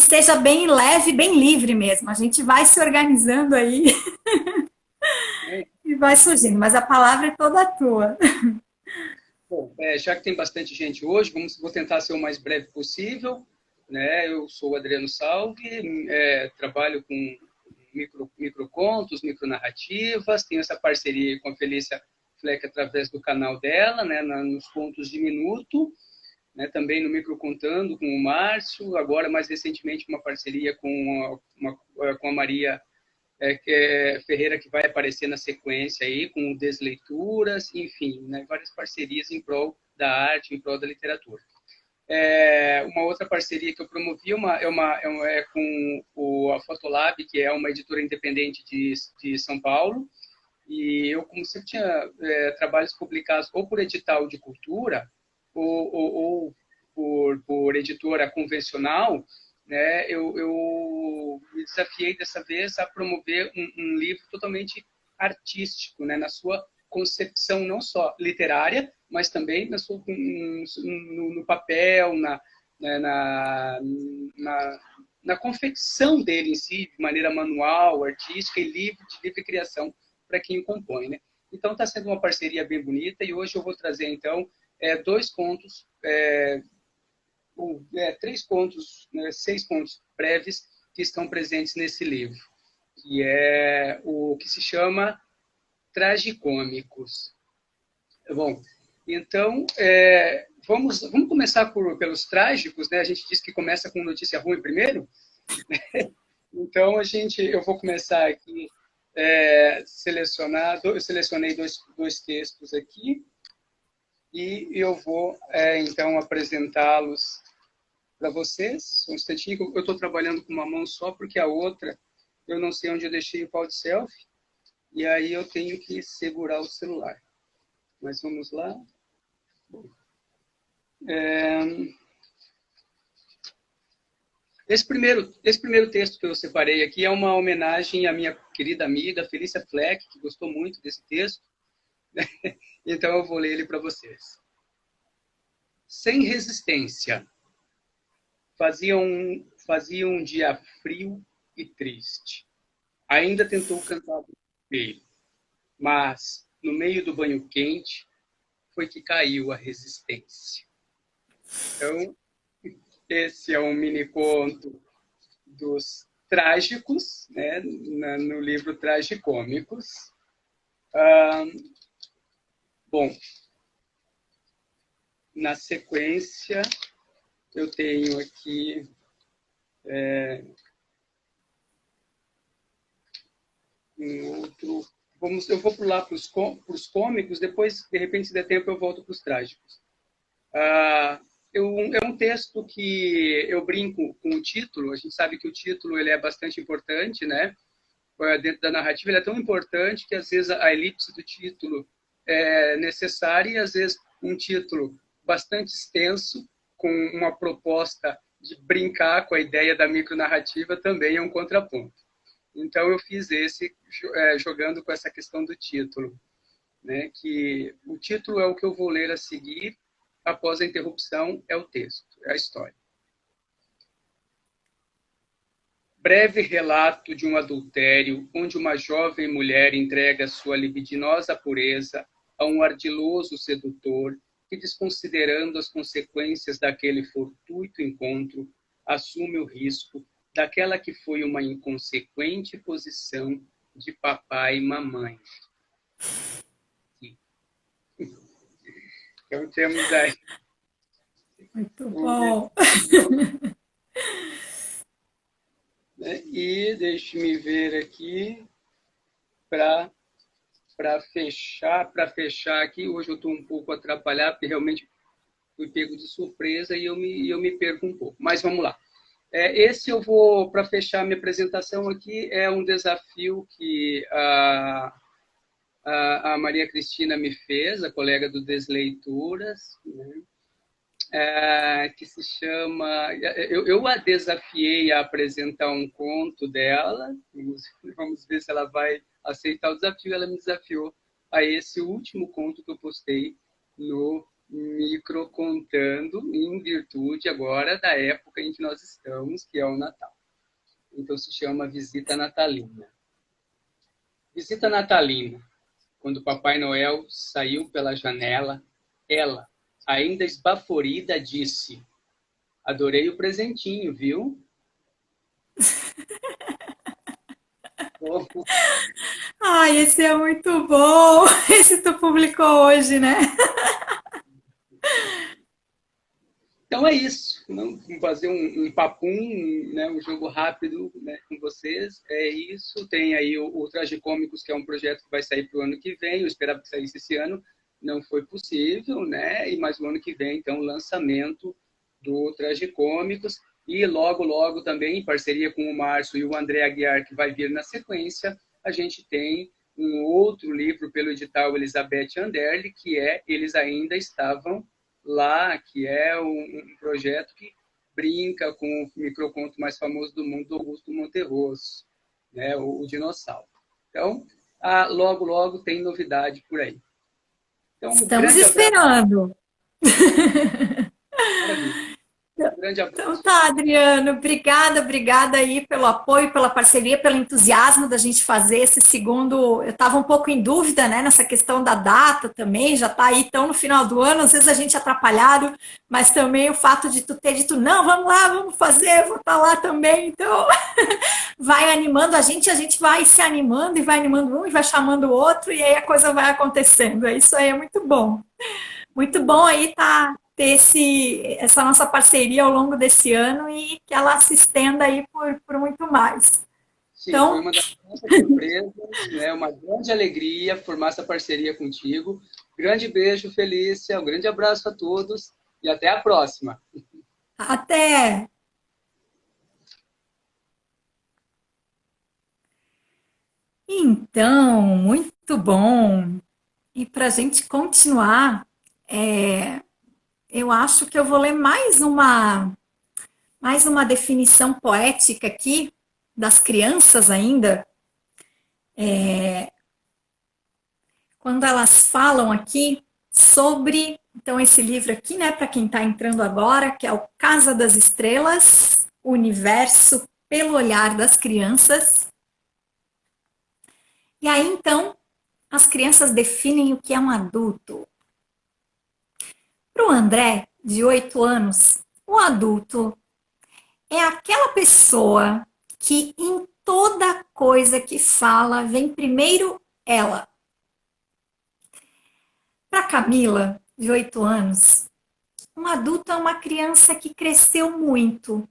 seja bem leve, bem livre mesmo. A gente vai se organizando aí e vai surgindo, mas a palavra é toda tua. Bom, já que tem bastante gente hoje, vou tentar ser o mais breve possível. Né? Eu sou o Adriano Salvi, trabalho com microcontos, micronarrativas, tenho essa parceria com a Felícia Fleck através do canal dela, né? Nos contos de minuto, né? Também no Microcontando com o Márcio, agora mais recentemente uma parceria com a Maria Ferreira, que vai aparecer na sequência aí, com Desleituras, enfim, né, várias parcerias em prol da arte, em prol da literatura. Uma outra parceria que eu promovi é com a Fotolab, que é uma editora independente de São Paulo, e eu, como sempre tinha trabalhos publicados ou por edital de cultura, ou por editora convencional, né, eu me desafiei dessa vez a promover um livro totalmente artístico, né, na sua concepção não só literária, mas também no papel, na confecção dele em si, de maneira manual, artística e de livre criação para quem o compõe. Né? Então está sendo uma parceria bem bonita, e hoje eu vou trazer então dois contos, três contos, né, 6 contos breves que estão presentes nesse livro, que é o que se chama Tragicômicos. Bom, então, vamos começar pelos trágicos, né? A gente disse que começa com notícia ruim primeiro. Então, eu vou começar aqui, eu selecionei dois textos aqui, e eu vou, então, apresentá-los para vocês. Um instantinho, eu estou trabalhando com uma mão só, porque a outra, eu não sei onde eu deixei o pau de selfie, e aí eu tenho que segurar o celular. Mas vamos lá. Esse primeiro texto que eu separei aqui é uma homenagem à minha querida amiga Felícia Fleck, que gostou muito desse texto. Então eu vou ler ele para vocês. Sem resistência. Fazia um dia frio e triste. Ainda tentou cantar bem, mas no meio do banho quente foi que caiu a resistência. Então, esse é um mini conto dos trágicos, né, no livro Tragicômicos. Bom, na sequência, eu tenho aqui um outro. Eu vou pular para os cômicos, depois, de repente, se der tempo, eu volto para os trágicos. É um texto que eu brinco com o título. A gente sabe que o título ele é bastante importante, né? Dentro da narrativa, ele é tão importante que, às vezes, a elipse do título é necessária, e, às vezes, um título bastante extenso, com uma proposta de brincar com a ideia da micronarrativa, também é um contraponto. Então, eu fiz esse jogando com essa questão do título, né? Que o título é o que eu vou ler a seguir, após a interrupção é o texto, é a história. Breve relato de um adultério, onde uma jovem mulher entrega sua libidinosa pureza a um ardiloso sedutor que, desconsiderando as consequências daquele fortuito encontro, assume o risco daquela que foi uma inconsequente posição de papai e mamãe. Então temos aí. Muito bom. E deixe-me ver aqui para para fechar aqui, hoje eu estou um pouco atrapalhado, porque realmente fui pego de surpresa e eu me perco um pouco. Mas vamos lá. Esse eu vou, para fechar minha apresentação aqui, é um desafio que a Maria Cristina me fez, a colega do Desleituras, né? Que se chama... Eu a desafiei a apresentar um conto dela, vamos ver se ela vai aceitar o desafio. Ela me desafiou a esse último conto que eu postei no Microcontando, em virtude agora da época em que nós estamos, que é o Natal. Então se chama Visita Natalina. Visita Natalina. Quando Papai Noel saiu pela janela, ela, ainda esbaforida, disse: adorei o presentinho, viu? Ai, esse é muito bom. Esse tu publicou hoje, né? Então é isso. Vamos fazer um papum, né, um jogo rápido, né, com vocês. É isso. Tem aí o Tragicômicos, que é um projeto que vai sair para o ano que vem. Eu esperava que saísse esse ano. Não foi possível, né? E mais o ano que vem, então, o lançamento do Tragicômicos. E logo, logo também, em parceria com o Márcio e o André Aguiar, que vai vir na sequência, a gente tem um outro livro pelo edital Elizabeth Anderle, que é Eles Ainda Estavam Lá, que é um projeto que brinca com o microconto mais famoso do mundo, do Augusto Monterroso, né? O Dinossauro. Então, logo, logo tem novidade por aí. Então, Estamos esperando. Um grande abraço. Então tá, Adriano, obrigada aí pelo apoio, pela parceria, pelo entusiasmo da gente fazer esse segundo. Eu estava um pouco em dúvida, né, nessa questão da data também, já está aí tão no final do ano, às vezes a gente é atrapalhado, mas também o fato de tu ter dito, não, vamos lá, vamos fazer, vou estar lá também, então vai animando a gente vai se animando e vai animando um e vai chamando o outro, e aí a coisa vai acontecendo. Isso aí é muito bom. Muito bom aí ter essa nossa parceria ao longo desse ano e que ela se estenda aí por muito mais. Sim, então, foi uma das nossas surpresas, né? Uma grande alegria formar essa parceria contigo. Grande beijo, Felícia, um grande abraço a todos e até a próxima. Até! Então, muito bom! E para a gente continuar, eu acho que eu vou ler mais uma definição poética aqui, das crianças ainda, quando elas falam aqui sobre, então esse livro aqui, né, para quem está entrando agora, que é o Casa das Estrelas, o Universo pelo Olhar das Crianças. E aí, então, as crianças definem o que é um adulto. Para o André, de 8 anos, o adulto é aquela pessoa que em toda coisa que fala vem primeiro ela. Para Camila, de 8 anos, um adulto é uma criança que cresceu muito.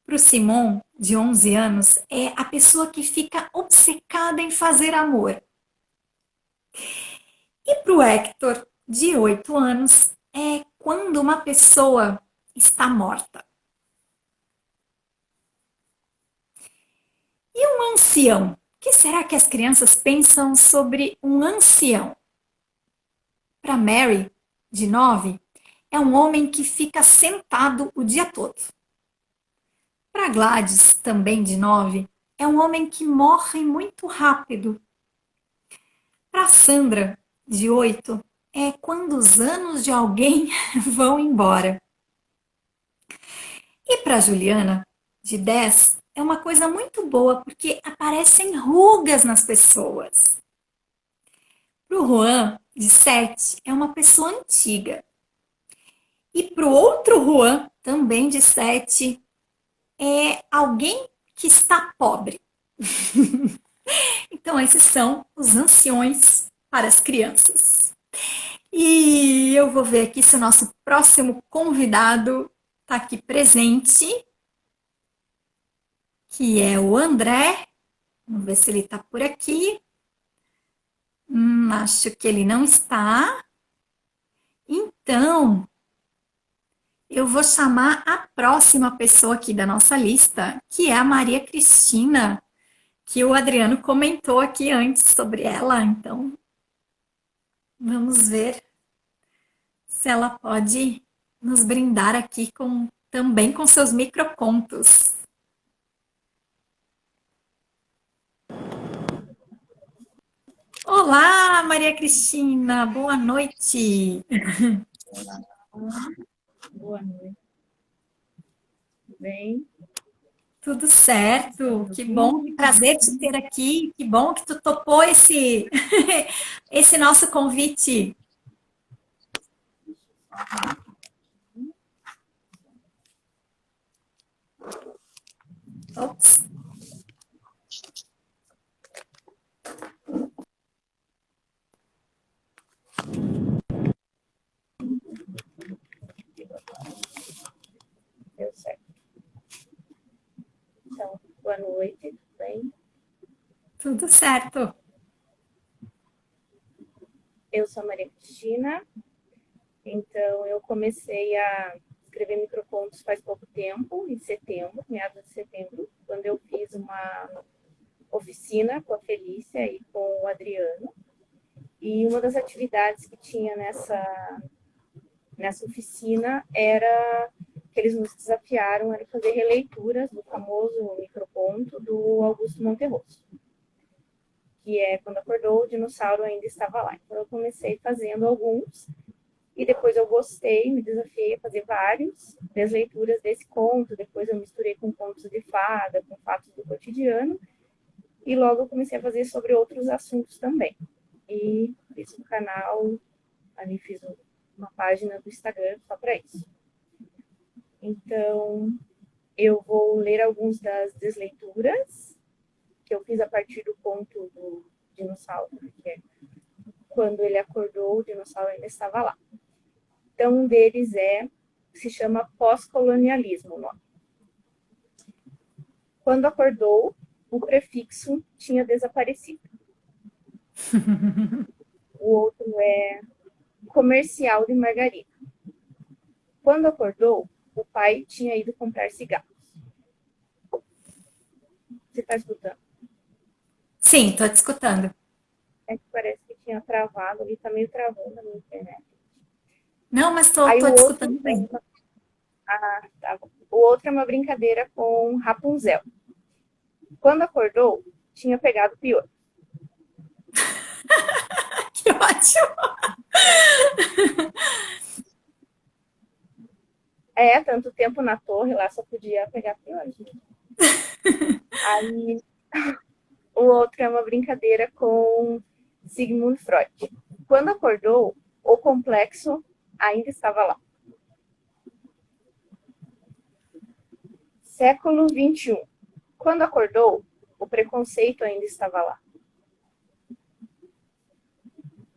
Para o Simon, de 11 anos, é a pessoa que fica obcecada em fazer amor. E para o Hector, de 8 anos, é quando uma pessoa está morta. E um ancião? O que será que as crianças pensam sobre um ancião? Para Mary, de 9, é um homem que fica sentado o dia todo. Para Gladys, também de 9, é um homem que morre muito rápido. Para Sandra, de 8, é quando os anos de alguém vão embora. E para Juliana, de 10, é uma coisa muito boa, porque aparecem rugas nas pessoas. Para o Juan, de 7, é uma pessoa antiga. E para o outro Juan, também de 7, é alguém que está pobre. Então, esses são os anciões para as crianças. E eu vou ver aqui se o nosso próximo convidado está aqui presente, que é o André. Vamos ver se ele está por aqui. Acho que ele não está. Então, eu vou chamar a próxima pessoa aqui da nossa lista, que é a Maria Cristina, que o Adriano comentou aqui antes sobre ela. Então, vamos ver se ela pode nos brindar aqui também com seus microcontos. Olá, Maria Cristina, boa noite. Boa noite. Tudo bem? Tudo certo, que bom, que prazer te ter aqui, que bom que tu topou esse, esse nosso convite. Ops. Deu certo. Então, boa noite, tudo bem? Tudo certo. Eu sou a Maria Cristina, então eu comecei a escrever microcontos faz pouco tempo, em setembro, meados de setembro, quando eu fiz uma oficina com a Felícia e com o Adriano. E uma das atividades que tinha nessa oficina era que eles nos desafiaram era fazer releituras do famoso microconto do Augusto Monterroso, que é Quando Acordou, o Dinossauro Ainda Estava Lá. Então eu comecei fazendo alguns e depois eu gostei, me desafiei a fazer vários das leituras desse conto, depois eu misturei com contos de fada, com fatos do cotidiano, e logo eu comecei a fazer sobre outros assuntos também. E fiz um canal, ali fiz uma página do Instagram só para isso. Então, eu vou ler alguns das desleituras que eu fiz a partir do conto do dinossauro, que é Quando Ele Acordou, o Dinossauro Ainda Estava Lá. Então, um deles se chama Pós-colonialismo, o nome. Quando acordou, o prefixo tinha desaparecido. O outro é Comercial de Margarida. Quando acordou, o pai tinha ido comprar cigarros. Você está escutando? Sim, estou te escutando. É que parece que tinha travado, ali está meio travando a minha internet. Não, mas estou te escutando bem. Ah, tá bom. O outro é uma brincadeira com Rapunzel. Quando acordou, tinha pegado pior. Que ótimo! Tanto tempo na torre lá, só podia pegar pior, gente. Aí, o outro é uma brincadeira com Sigmund Freud. Quando acordou, o complexo ainda estava lá. Século XXI. Quando acordou, o preconceito ainda estava lá.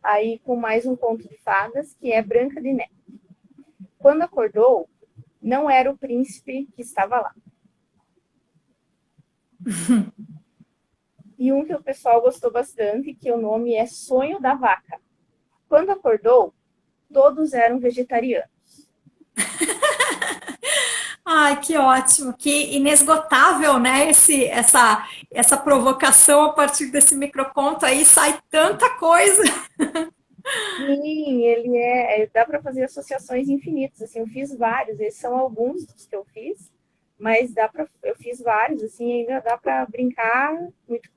Aí, com mais um conto de fadas, que é Branca de Neve. Quando acordou, não era o príncipe que estava lá. E um que o pessoal gostou bastante, que o nome é Sonho da Vaca. Quando acordou, todos eram vegetarianos. Ai, que ótimo, que inesgotável, né? Essa provocação a partir desse microconto aí sai tanta coisa. Sim, dá para fazer associações infinitas. Assim, eu fiz vários, esses são alguns dos que eu fiz, mas eu fiz vários, assim, ainda dá para brincar muito.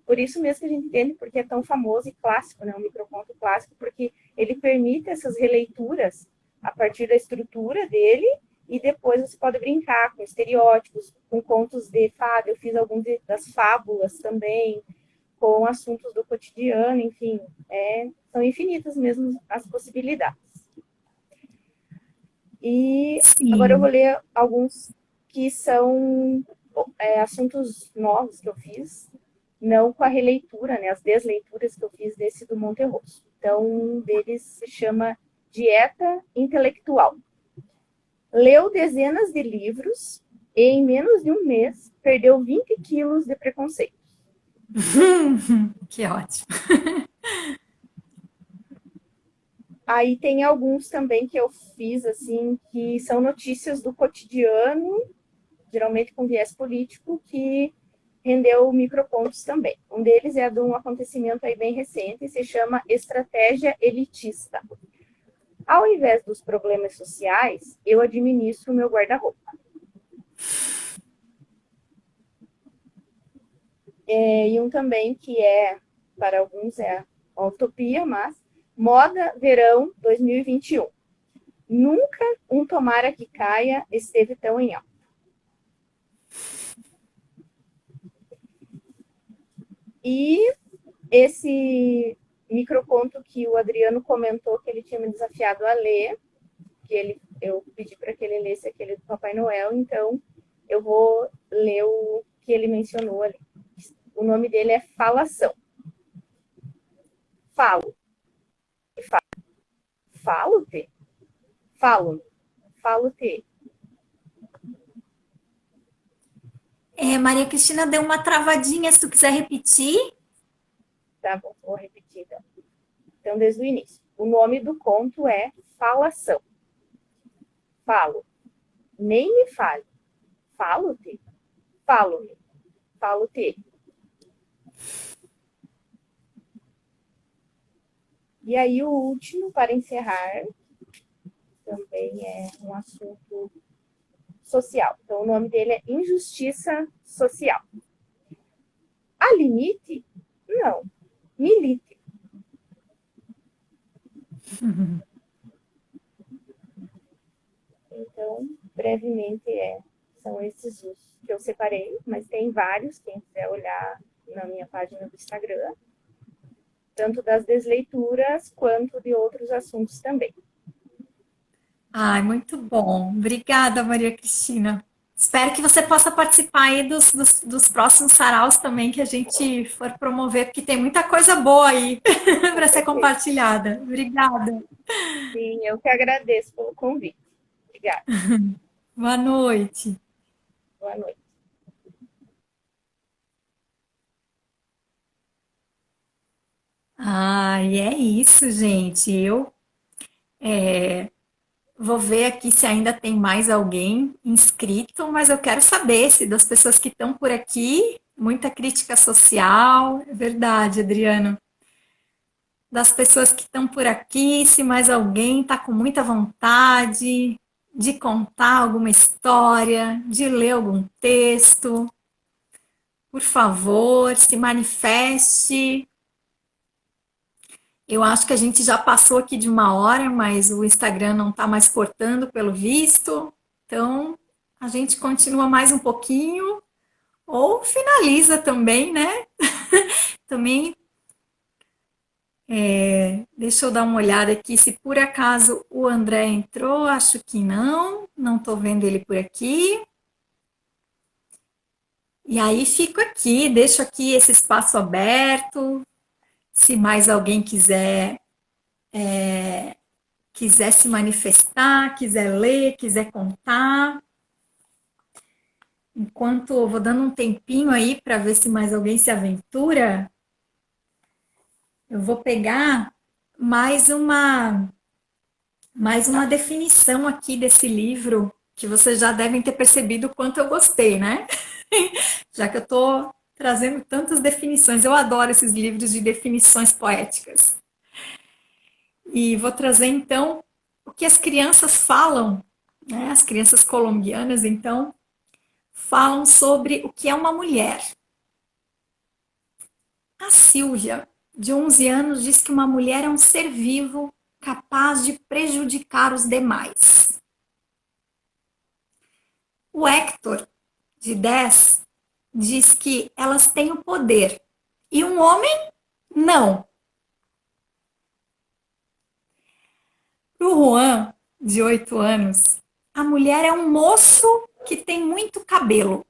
Por isso mesmo que a gente entende porque é tão famoso e clássico, né? Um microconto clássico, porque ele permite essas releituras a partir da estrutura dele. E depois você pode brincar com estereótipos, com contos de fada. Eu fiz alguns das fábulas também, com assuntos do cotidiano, enfim. São infinitas mesmo as possibilidades. E Sim. Agora eu vou ler alguns que são assuntos novos que eu fiz, não com a releitura, né? As desleituras que eu fiz desse do Monterroso. Então, um deles se chama Dieta Intelectual. Leu dezenas de livros e, em menos de um mês, perdeu 20 quilos de preconceito. Que ótimo. Aí tem alguns também que eu fiz, assim, que são notícias do cotidiano, geralmente com viés político, que rendeu microcontos também. Um deles é de um acontecimento aí bem recente, se chama Estratégia Elitista. Ao invés dos problemas sociais, eu administro o meu guarda-roupa. E um também que para alguns é uma utopia, mas moda verão 2021. Nunca um tomara que caia esteve tão em alta. E esse microconto que o Adriano comentou que ele tinha me desafiado a ler, eu pedi para que ele lesse aquele do Papai Noel, então eu vou ler o que ele mencionou ali. O nome dele é Falação. Falo. Falo-te. Falo. Falo-te. Maria Cristina deu uma travadinha, se tu quiser repetir. Tá bom, vou repetir então. Então, desde o início. O nome do conto é Falação. Falo. Nem me fale. Falo-te. Falo-me. Falo-te. E aí, o último, para encerrar, também é um assunto social. Então, o nome dele é Injustiça Social. Há limite? Não. Milite. Então, brevemente, são esses os que eu separei, mas tem vários, quem quiser olhar na minha página do Instagram, tanto das desleituras quanto de outros assuntos também. Ai, muito bom. Obrigada, Maria Cristina. Espero que você possa participar aí dos próximos saraus também que a gente for promover, porque tem muita coisa boa aí para ser compartilhada. Obrigada. Sim, eu que agradeço pelo convite. Obrigada. Boa noite. Boa noite. E é isso, gente. Eu vou ver aqui se ainda tem mais alguém inscrito, mas eu quero saber se das pessoas que estão por aqui, muita crítica social, é verdade, Adriano. Das pessoas que estão por aqui, se mais alguém está com muita vontade de contar alguma história, de ler algum texto, por favor, se manifeste. Eu acho que a gente já passou aqui de 1 hora, mas o Instagram não está mais cortando pelo visto. Então, a gente continua mais um pouquinho ou finaliza também, né? Também, deixa eu dar uma olhada aqui se por acaso o André entrou. Acho que não estou vendo ele por aqui. E aí fico aqui, deixo aqui esse espaço aberto. Se mais alguém quiser se manifestar, quiser ler, quiser contar. Enquanto eu vou dando um tempinho aí para ver se mais alguém se aventura, eu vou pegar mais uma definição aqui desse livro, que vocês já devem ter percebido o quanto eu gostei, né? Já que eu estou trazendo tantas definições. Eu adoro esses livros de definições poéticas. E vou trazer, então, o que as crianças falam, né? As crianças colombianas, então, falam sobre o que é uma mulher. A Silvia, de 11 anos, diz que uma mulher é um ser vivo capaz de prejudicar os demais. O Héctor, de 10, diz que elas têm o poder e um homem não. Para o Juan, de 8 anos, a mulher é um moço que tem muito cabelo.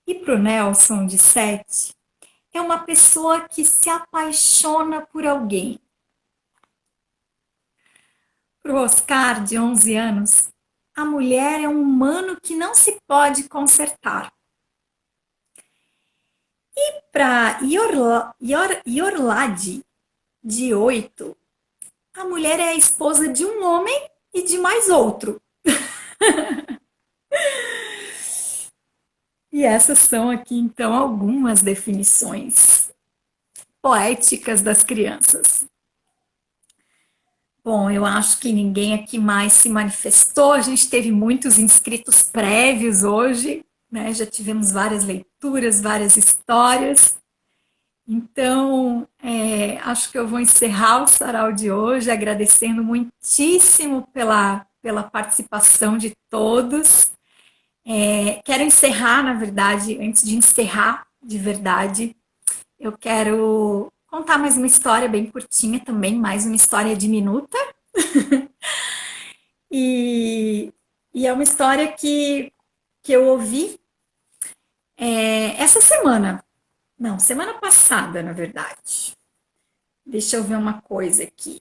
E para o Nelson, de 7, é uma pessoa que se apaixona por alguém. Para o Oscar, de 11 anos, a mulher é um humano que não se pode consertar. E para Iorlade, de 8, a mulher é a esposa de um homem e de mais outro. E essas são aqui, então, algumas definições poéticas das crianças. Bom, eu acho que ninguém aqui mais se manifestou. A gente teve muitos inscritos prévios hoje, né? Já tivemos várias leituras, várias histórias. Então, acho que eu vou encerrar o sarau de hoje agradecendo muitíssimo pela participação de todos. Quero encerrar, na verdade, antes de encerrar de verdade, eu quero contar mais uma história bem curtinha também, mais uma história diminuta. e é uma história que eu ouvi essa semana. Não, semana passada, na verdade. Deixa eu ver uma coisa aqui.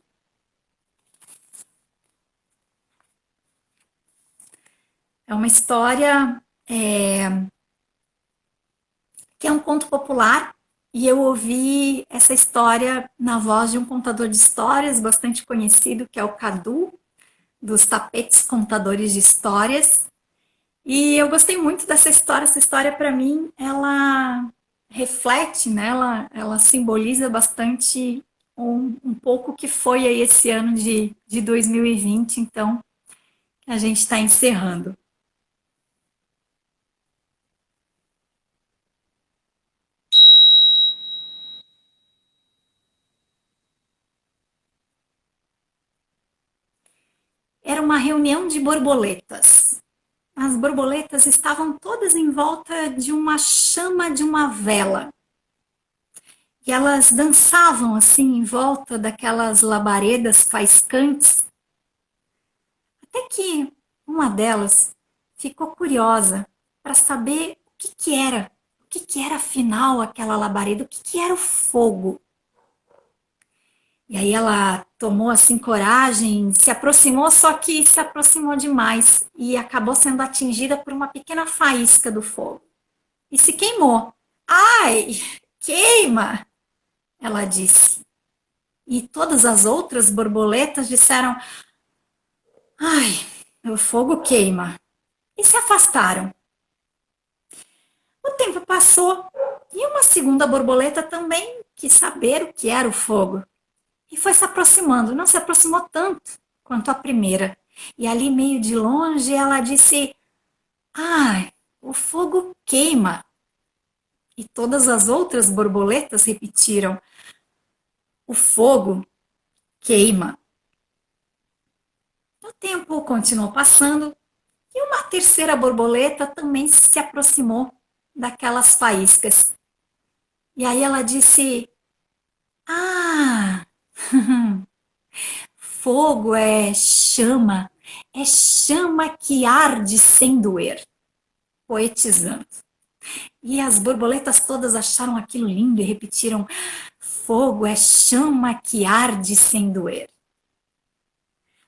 É uma história que é um conto popular, e eu ouvi essa história na voz de um contador de histórias bastante conhecido, que é o Cadu, dos Tapetes Contadores de Histórias. E eu gostei muito dessa história. Essa história, para mim, ela reflete, né? Ela simboliza bastante um pouco que foi aí esse ano de 2020, então, a gente está encerrando. Era uma reunião de borboletas. As borboletas estavam todas em volta de uma chama de uma vela. E elas dançavam assim em volta daquelas labaredas faiscantes. Até que uma delas ficou curiosa para saber o que era. O que era afinal aquela labareda? O que era o fogo? E aí ela tomou assim coragem, se aproximou, só que se aproximou demais e acabou sendo atingida por uma pequena faísca do fogo. E se queimou. Ai, queima! Ela disse. E todas as outras borboletas disseram: ai, o fogo queima. E se afastaram. O tempo passou e uma segunda borboleta também quis saber o que era o fogo. E foi se aproximando, não se aproximou tanto quanto a primeira. E ali, meio de longe, ela disse: ai, o fogo queima. E todas as outras borboletas repetiram: o fogo queima. O tempo continuou passando e uma terceira borboleta também se aproximou daquelas faíscas. E aí ela disse: ah, fogo é chama que arde sem doer, poetizando. E as borboletas todas acharam aquilo lindo e repetiram: fogo é chama que arde sem doer.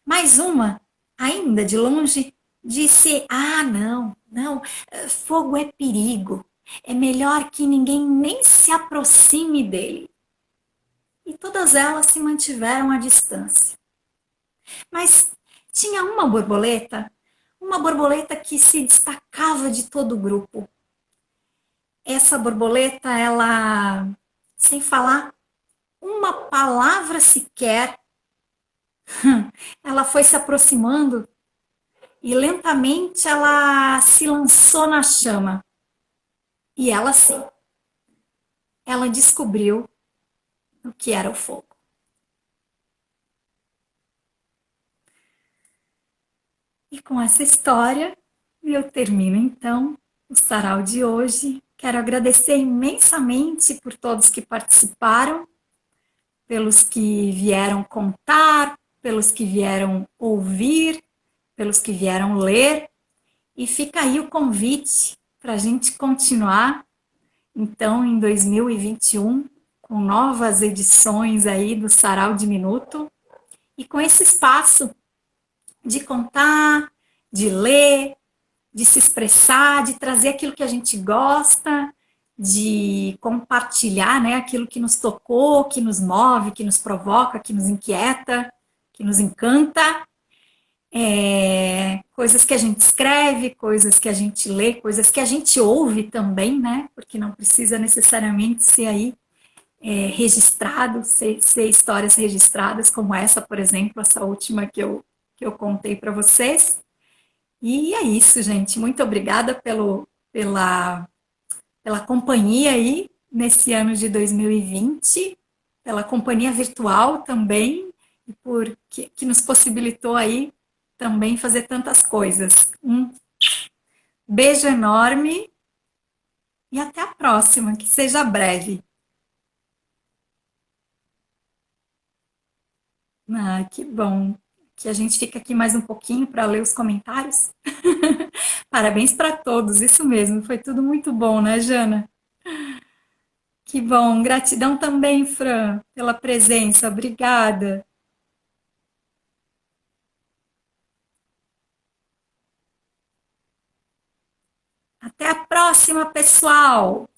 Mais uma, ainda de longe, disse: ah, não, fogo é perigo, é melhor que ninguém nem se aproxime dele. E todas elas se mantiveram à distância. Mas tinha uma borboleta que se destacava de todo o grupo. Essa borboleta, ela, sem falar uma palavra sequer, ela foi se aproximando e lentamente ela se lançou na chama. E ela sim, ela descobriu o que era o fogo. E com essa história, eu termino então o sarau de hoje. Quero agradecer imensamente por todos que participaram, pelos que vieram contar, pelos que vieram ouvir, pelos que vieram ler. E fica aí o convite para a gente continuar, então, em 2021, com novas edições aí do Sarau de Minuto, e com esse espaço de contar, de ler, de se expressar, de trazer aquilo que a gente gosta de compartilhar, né, aquilo que nos tocou, que nos move, que nos provoca, que nos inquieta, que nos encanta. Coisas que a gente escreve, coisas que a gente lê, coisas que a gente ouve também, né? Porque não precisa necessariamente ser aí registrado, ser histórias registradas, como essa, por exemplo, essa última que eu contei para vocês. E é isso, gente. Muito obrigada pela companhia aí nesse ano de 2020, pela companhia virtual também, e por que nos possibilitou aí também fazer tantas coisas. Um beijo enorme e até a próxima, que seja breve. Ah, que bom. Que a gente fica aqui mais um pouquinho para ler os comentários. Parabéns para todos, isso mesmo. Foi tudo muito bom, né, Jana? Que bom. Gratidão também, Fran, pela presença. Obrigada. Até a próxima, pessoal!